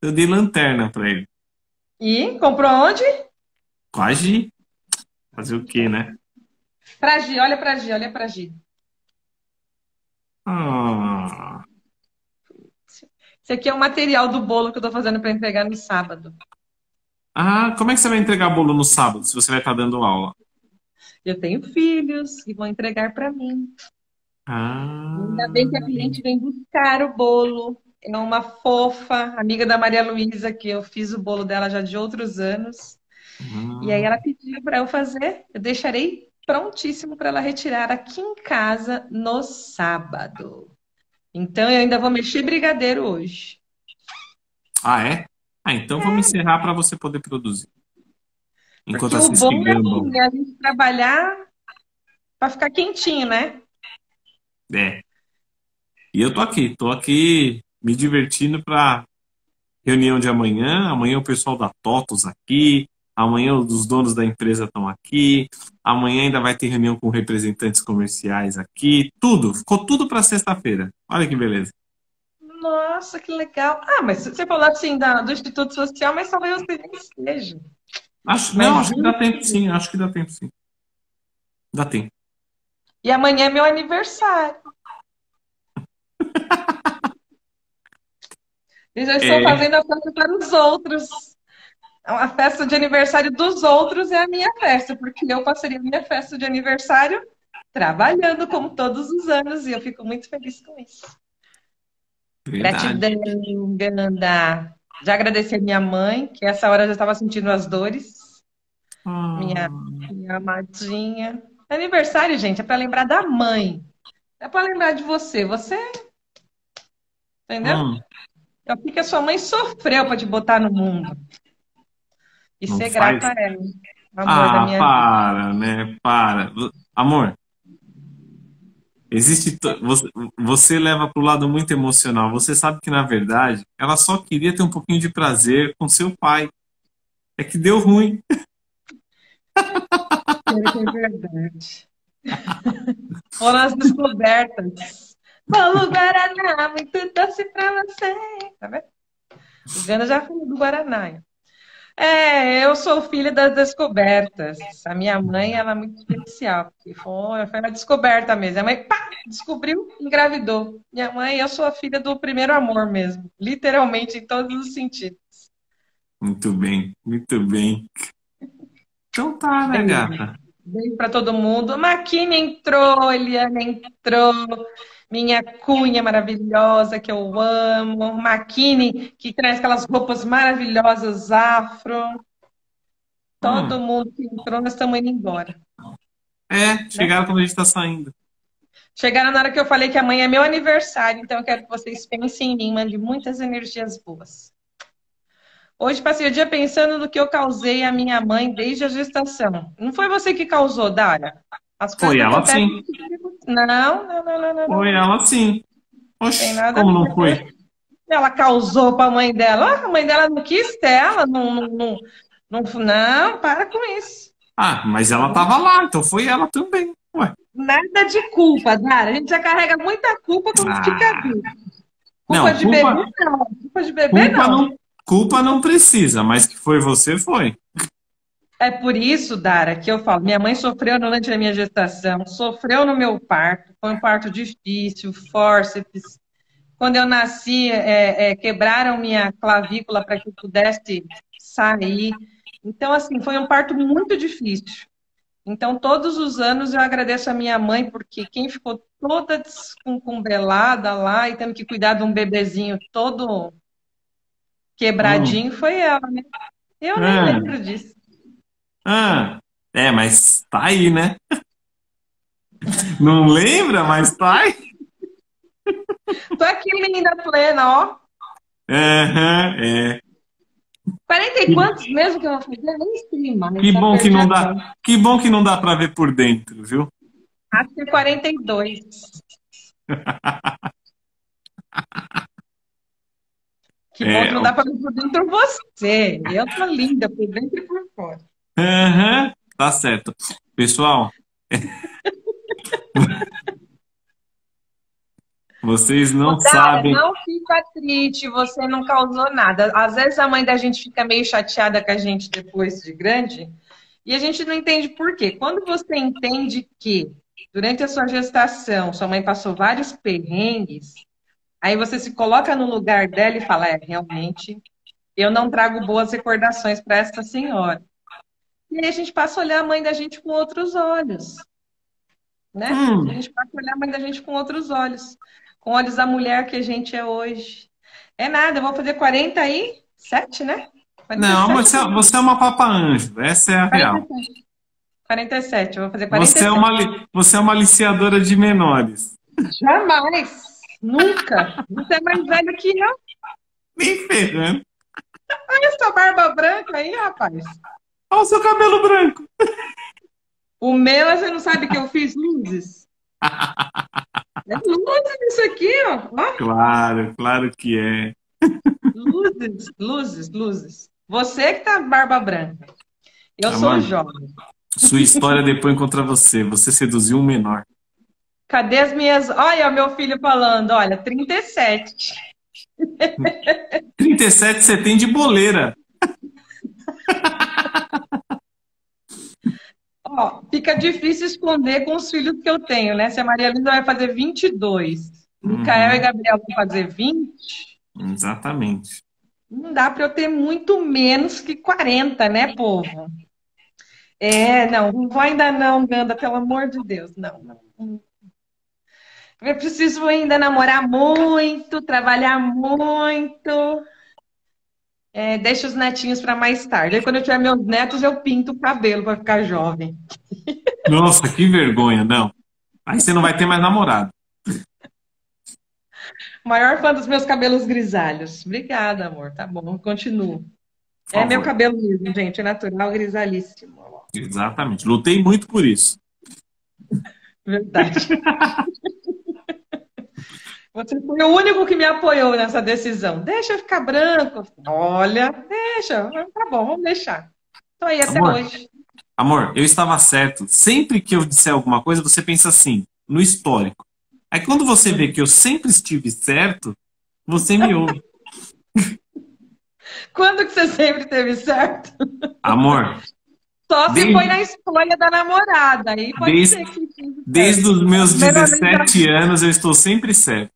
Eu dei lanterna para ele. E comprou onde? Com a Gi. Fazer o quê, né? Pra Gi, olha pra Gi, olha pra Gi. Ah. Esse aqui é o material do bolo que eu tô fazendo para entregar no sábado. Como é que você vai entregar bolo no sábado, se você vai estar dando aula? Eu tenho filhos que vão entregar para mim. Ainda bem que a cliente vem buscar o bolo. É uma fofa, amiga da Maria Luísa, que eu fiz o bolo dela já de outros anos. E aí ela pediu para eu fazer. Eu deixarei prontíssimo para ela retirar aqui em casa no sábado. Então eu ainda vou mexer brigadeiro hoje. É? Então vamos encerrar para você poder produzir. Enquanto porque o bom é a gente trabalhar para ficar quentinho, né? E eu tô aqui me divertindo para reunião de amanhã. Amanhã o pessoal da TOTUS aqui. Amanhã os donos da empresa estão aqui. Amanhã ainda vai ter reunião com representantes comerciais aqui. Ficou tudo para sexta-feira. Olha que beleza. Nossa, que legal. Mas você falou assim do Instituto Social, mas talvez você nem seja. Acho que dá tempo sim. Acho que dá tempo sim. Dá tempo. E amanhã é meu aniversário. Eu já estou fazendo a festa para os outros. A festa de aniversário dos outros é a minha festa, porque eu passaria a minha festa de aniversário trabalhando como todos os anos, e eu fico muito feliz com isso. Verdade. Gratidão, Ganda. Já agradeci a minha mãe, que essa hora já estava sentindo as dores. Minha amadinha. Aniversário, gente, é para lembrar da mãe. É para lembrar de você. Você. Entendeu? É o que a sua mãe sofreu para te botar no mundo. E Não ser faz... grata a ela. Amor da minha para, né? Para. Amor, existe. Você leva para o lado muito emocional. Você sabe que, na verdade, ela só queria ter um pouquinho de prazer com seu pai. É que deu ruim. É verdade. Foram as descobertas. Bolo Guaraná, muito doce pra você. Tá vendo? O Gana já falou do Guaraná. Eu sou filha das descobertas. A minha mãe, ela é muito especial, porque foi uma descoberta mesmo. A mãe, descobriu, engravidou. Minha mãe, eu sou a filha do primeiro amor mesmo, literalmente, em todos os sentidos. Muito bem, muito bem. Então tá, né, gata? Beijo pra todo mundo. Maquina entrou, Eliana entrou, minha cunha maravilhosa, que eu amo, Maquine, que traz aquelas roupas maravilhosas afro. Todo mundo que entrou, nós estamos indo embora. Né? Chegaram quando a gente está saindo. Chegaram na hora que eu falei que amanhã é meu aniversário, então eu quero que vocês pensem em mim, mandem muitas energias boas. Hoje passei o dia pensando no que eu causei à minha mãe desde a gestação. Não foi você que causou, Dara? As coisas Foi ela acontecem. sim. Não. Foi ela sim. Oxe, Tem nada como a não ver. foi? Ela causou para a mãe dela. Ah, a mãe dela não quis ter ela. Não, para com isso. Ah, mas ela tava lá, então foi ela também. Ué. Nada de culpa, Dara. A gente já carrega muita culpa quando fica adulto. Culpa Não, de bebê, não. Culpa de bebê, não. Culpa não precisa, mas que foi você, foi. É por isso, Dara, que eu falo, minha mãe sofreu durante a minha gestação, sofreu no meu parto, foi um parto difícil, fórceps. Quando eu nasci, quebraram minha clavícula para que eu pudesse sair. Então, assim, foi um parto muito difícil. Então, todos os anos eu agradeço a minha mãe, porque quem ficou toda descumbelada lá e tendo que cuidar de um bebezinho todo quebradinho foi ela, né? Eu nem lembro disso. Mas tá aí, né? Não lembra, mas tá aí. Tô aqui linda, plena, ó. 40 e quantos mesmo que eu vou fazer? Nem sei mais. Que bom que não dá pra ver por dentro, viu? Acho que 42. Que bom que não dá pra ver por dentro você. Eu tô linda por dentro e por fora. Tá certo. Pessoal, vocês não sabem. Não fica triste, você não causou nada. Às vezes a mãe da gente fica meio chateada com a gente depois de grande e a gente não entende por quê. Quando você entende que durante a sua gestação sua mãe passou vários perrengues, aí você se coloca no lugar dela e fala, realmente, eu não trago boas recordações para essa senhora. E aí a gente passa a olhar a mãe da gente com outros olhos. Né? A gente passa a olhar a mãe da gente com outros olhos. Com olhos da mulher que a gente é hoje. É nada, eu vou fazer 47, né? 47, não, mas você é uma papa-anjo. Essa é a 47. real. 47, eu vou fazer 47. Você é uma aliciadora de menores. Jamais. Nunca. Você é mais velho que eu. Nem ferrando. Olha essa barba branca aí, rapaz. Olha o seu cabelo branco. O meu, você não sabe que eu fiz luzes? É luzes isso aqui, ó. Claro que é. Luzes. Você que tá barba branca. Eu sou jovem. Sua história depois contra você. Você seduziu um menor. Cadê as minhas... Olha, meu filho falando, olha, 37. 37 você tem de boleira. Ó, fica difícil esconder com os filhos que eu tenho, né? Se a Maria Linda vai fazer 22, Micael e Gabriel vão fazer 20. Exatamente. Não dá para eu ter muito menos que 40, né, povo? Não vou ainda não, Ganda, pelo amor de Deus, não. Eu preciso ainda namorar muito, trabalhar muito. Deixa os netinhos para mais tarde. Aí quando eu tiver meus netos, eu pinto o cabelo para ficar jovem. Nossa, que vergonha, não. Aí você não vai ter mais namorado. Maior fã dos meus cabelos grisalhos. Obrigada, amor. Tá bom, continuo. É meu cabelo mesmo, gente. É natural, grisalhíssimo. Exatamente. Lutei muito por isso. Verdade. Você foi o único que me apoiou nessa decisão. Deixa eu ficar branco. Olha, deixa. Tá bom, vamos deixar. Tô aí até hoje. Amor, eu estava certo. Sempre que eu disser alguma coisa, você pensa assim, no histórico. Aí quando você vê que eu sempre estive certo, você me ouve. Quando que você sempre esteve certo? Amor. Só se foi na escolha da namorada. Aí pode ser que desde os meus 17 anos eu estou sempre certo.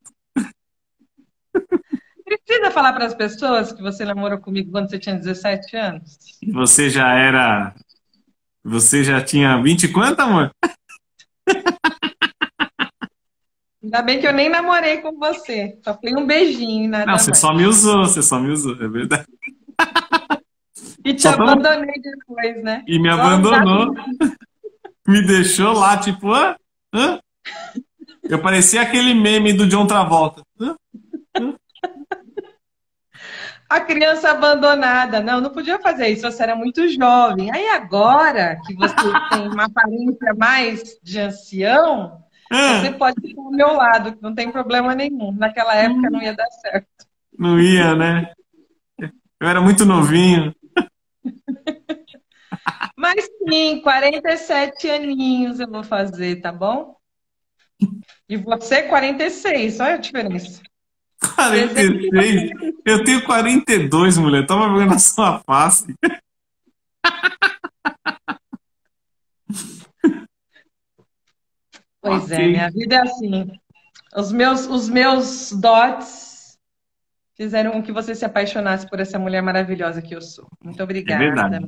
Precisa falar para as pessoas que você namorou comigo quando você tinha 17 anos? Você já tinha 20 e quanto, amor? Ainda bem que eu nem namorei com você. Só foi um beijinho, nada Não, mais. você só me usou, é verdade. E te Só tamo- abandonei depois, né? E me Só um abandonou. gato. Me deixou lá, tipo, hã? Hã? Eu parecia aquele meme do John Travolta. Hã? A criança abandonada. Não, não podia fazer isso, você era muito jovem. Aí agora que você tem uma aparência mais de ancião, você Hã? pode ficar ao meu lado, que não tem problema nenhum. Naquela época não ia dar certo. Não ia, né? Eu era muito novinho. Mas sim, 47 aninhos eu vou fazer, tá bom? E você, 46, olha a diferença. 46. Eu tenho 42, mulher. Toma vergonha na sua face. Pois é, Ok. minha vida é assim. Os meus dotes fizeram com que você se apaixonasse por essa mulher maravilhosa que eu sou. Muito É obrigada. verdade.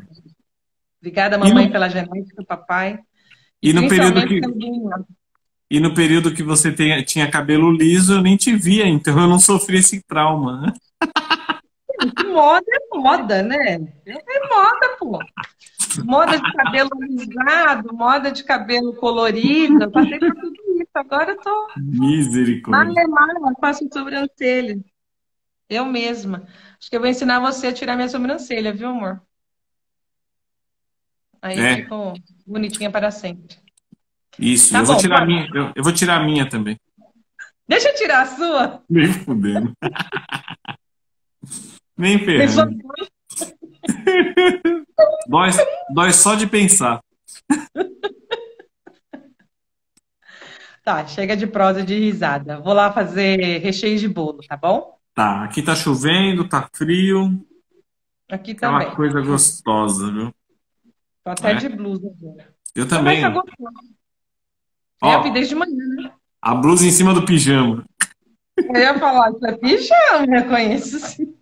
Obrigada, E mamãe, no, pela genética, papai. E e no período principalmente que, pelo dinheiro. e no período que você tinha cabelo liso, eu nem te via, então eu não sofri esse trauma, né? Moda é moda, né? É moda, pô. Moda de cabelo alisado, moda de cabelo colorido. Eu passei por tudo isso. Agora eu tô Misericórdia. malemar, faço sobrancelha. Eu mesma. Acho que eu vou ensinar você a tirar minha sobrancelha, viu, amor? Aí eu É, fico bonitinha para sempre. isso. Tá Eu vou bom, tirar a bora. minha, eu vou tirar a minha também. Deixa eu tirar a sua. Nem fudendo. Nem Pensou? ferrando. Dói, dói só de pensar. Tá, chega de prosa e de risada. Vou lá fazer recheio de bolo, tá bom? Tá, aqui tá chovendo, tá frio. Aqui também. Aquela coisa gostosa, viu? Tô até É, de blusa agora. eu Não, mas também, tá ó. gostoso. Eu vi Ó, desde manhã, né? a blusa em cima do pijama. Eu ia falar, isso é pijama, eu conheço sim.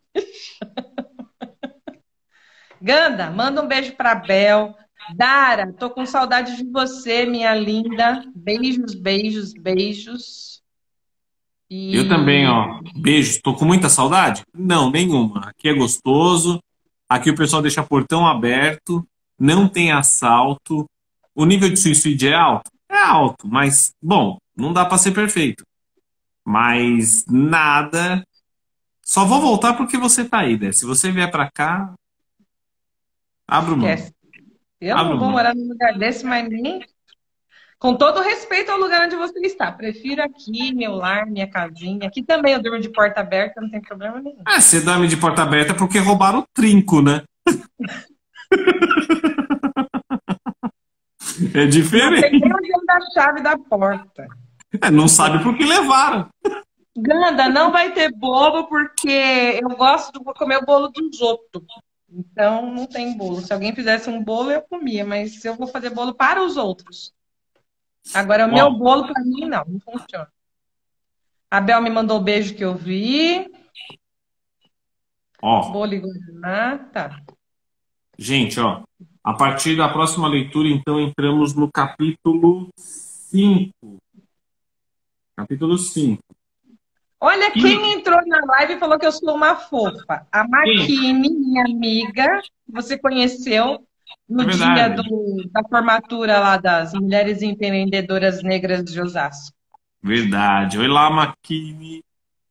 Ganda, manda um beijo pra Bel. Dara, tô com saudade de você, minha linda. Beijos, beijos, beijos. Eu também, E ó. Beijo. Tô com muita saudade? Não, nenhuma. Aqui é gostoso. Aqui o pessoal deixa portão aberto. Não tem assalto. O nível de suicídio é alto? É alto, mas, bom, não dá pra ser perfeito. Mas nada. Só vou voltar porque você tá aí, né? Se você vier pra cá, abro mão. esquece. Eu Abro não vou mão. morar num lugar desse, mas nem. Com todo respeito ao lugar onde você está. Prefiro aqui, meu lar, minha casinha. Aqui também eu durmo de porta aberta, não tem problema nenhum. Ah, você dorme de porta aberta porque roubaram o trinco, né? É Não sei nem diferente. onde anda a chave da porta. É, não sabe por que levaram. Ganda, não vai ter bolo porque eu gosto de comer o bolo dos outros. Então não tem bolo. Se alguém fizesse um bolo, eu comia, mas eu vou fazer bolo para os outros. Agora, o meu Ó, bolo para mim, não funciona. A Bel me mandou o beijo que eu vi. ó. Bolo e guaraná, tá. Gente, ó. A partir da próxima leitura, então, entramos no capítulo 5. Capítulo 5. Olha E quem entrou na live e falou que eu sou uma fofa. A quem? Maquine, minha amiga, que você conheceu É no dia verdade. da formatura lá das Mulheres Empreendedoras Negras de Osasco. Verdade. Oi lá, Maquini.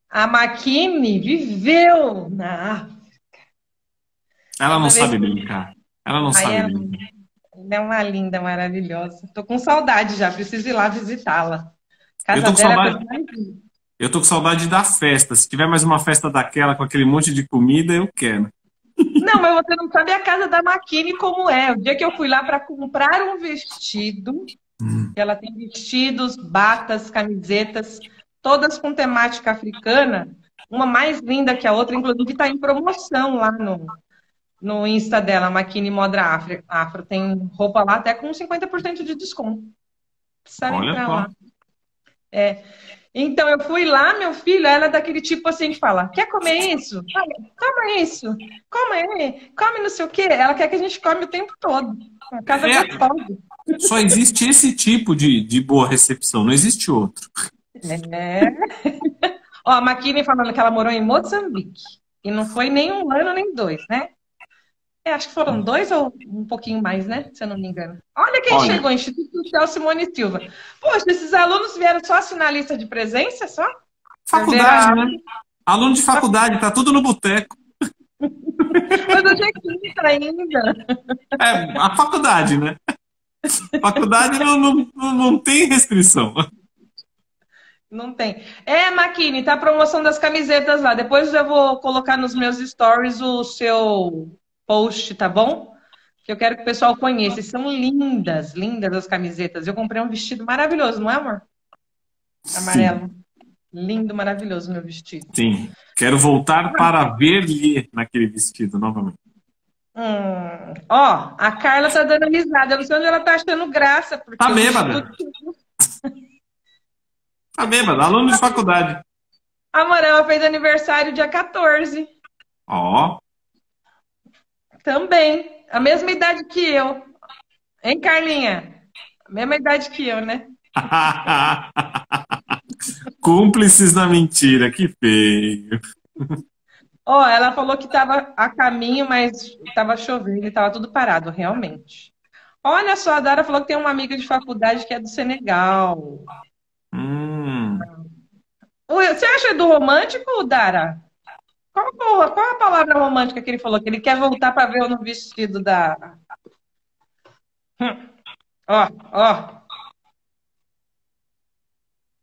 A Maquine viveu na África. Ela não Toda vez sabe que... brincar. Ela não Aí sabe ela brincar. é uma linda, maravilhosa. Tô com saudade já, preciso ir lá visitá-la. Eu Casa tô com dela é a coisa saudade. mais linda. Eu tô com saudade da festa. Se tiver mais uma festa daquela com aquele monte de comida, eu quero. Não, mas você não sabe a casa da Maquine como é. O dia que eu fui lá para comprar um vestido, ela tem vestidos, batas, camisetas, todas com temática africana, uma mais linda que a outra, inclusive está em promoção lá no Insta dela, Maquine Moda Afro. Tem roupa lá até com 50% de desconto. Precisa Olha entrar só. lá. Então, eu fui lá, meu filho, ela é daquele tipo assim que fala, quer comer isso? Toma isso. Come não sei o quê. Ela quer que a gente come o tempo todo. Uma casa É, gostosa. só existe esse tipo de boa recepção, não existe outro. É. Ó, a Maquine falando que ela morou em Moçambique. E não foi nem 1 ano, nem 2, né? Acho que foram 2 ou um pouquinho mais, né? Se eu não me engano. Olha quem Olha, chegou, Instituto Social Simone Silva. Poxa, esses alunos vieram só assinar a lista de presença, só? Perderam a faculdade, aula. né? Aluno de faculdade, tá tudo no boteco. Mas hoje é quinta ainda. É, a faculdade, né? Faculdade não tem restrição. Não tem. Maquine, tá a promoção das camisetas lá. Depois eu vou colocar nos meus stories o seu post, tá bom? Que eu quero que o pessoal conheça. São lindas, lindas as camisetas. Eu comprei um vestido maravilhoso, não é, amor? Amarelo. Sim, Lindo, maravilhoso meu vestido. sim. Quero voltar para ver-lhe naquele vestido novamente. Ó, a Carla tá dando risada. Eu não sei onde ela tá achando graça, porque Tá o bêbada. vestido... Tá bêbada. Aluno de faculdade. Amor, ela fez aniversário dia 14. Ó. Também. A mesma idade que eu. Hein, Carlinha? A mesma idade que eu, né? Cúmplices da mentira. Que feio. Ó, ela falou que estava a caminho, mas estava chovendo e estava tudo parado, realmente. Olha só, a Dara falou que tem uma amiga de faculdade que é do Senegal. Hum. Você acha do romântico, Dara? Qual a palavra romântica que ele falou? Que ele quer voltar para ver eu no vestido da. Ó, ó.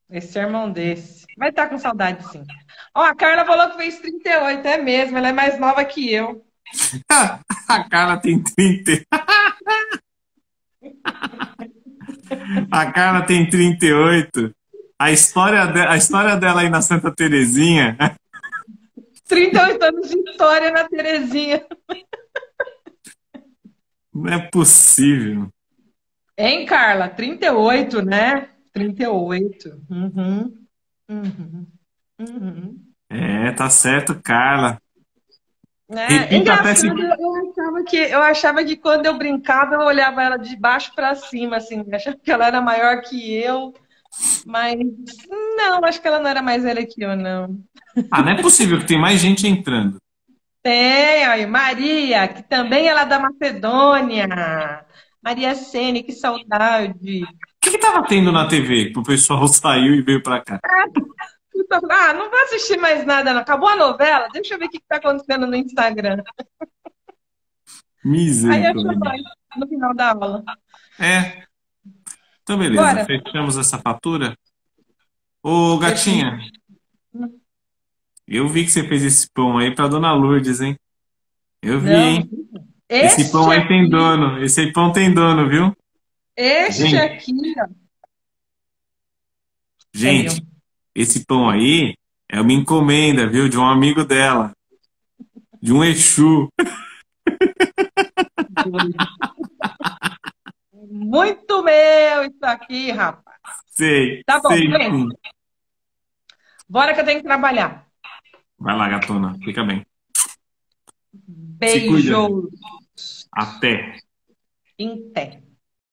Esse irmão desse. Vai estar com saudade, sim. Ó, a Carla falou que fez 38, é mesmo, ela é mais nova que eu. A Carla tem 30. A Carla tem 38. A história dela aí na Santa Terezinha. 38 anos de história na Terezinha. Não é possível. Hein, Carla? 38, né? 38. Uhum. Uhum. Uhum. É, tá certo, Carla. É Repita até engraçado, se. eu achava que quando eu brincava, eu olhava ela de baixo para cima, assim, achava que ela era maior que eu, mas não, acho que ela não era mais velha que eu, não. Ah, não é possível que tem mais gente entrando. Tem, aí, Maria, que também ela é da Macedônia. Maria Sene, que saudade. O que tava tendo na TV que o pessoal saiu e veio pra cá? Ah, não vou assistir mais nada, não. Acabou a novela? Deixa eu ver o que está acontecendo no Instagram. Aí eu Misericórdia. chamo no final da aula. É, então beleza. Bora. Fechamos essa fatura. Ô, gatinha, eu vi que você fez esse pão aí pra Dona Lourdes, hein? Eu vi, Não. hein? Esse pão aí tem dono. Esse pão tem dono, viu? Este Gente, aqui, ó. É meu. gente, esse pão aí é uma encomenda, viu? De um amigo dela. De um Exu. Muito meu isso aqui, rapaz. Sei, Tá bom, sei gente. sim. Bora que eu tenho que trabalhar. Vai lá, gatona. Fica bem. Se cuida. Beijos. Até. Em pé.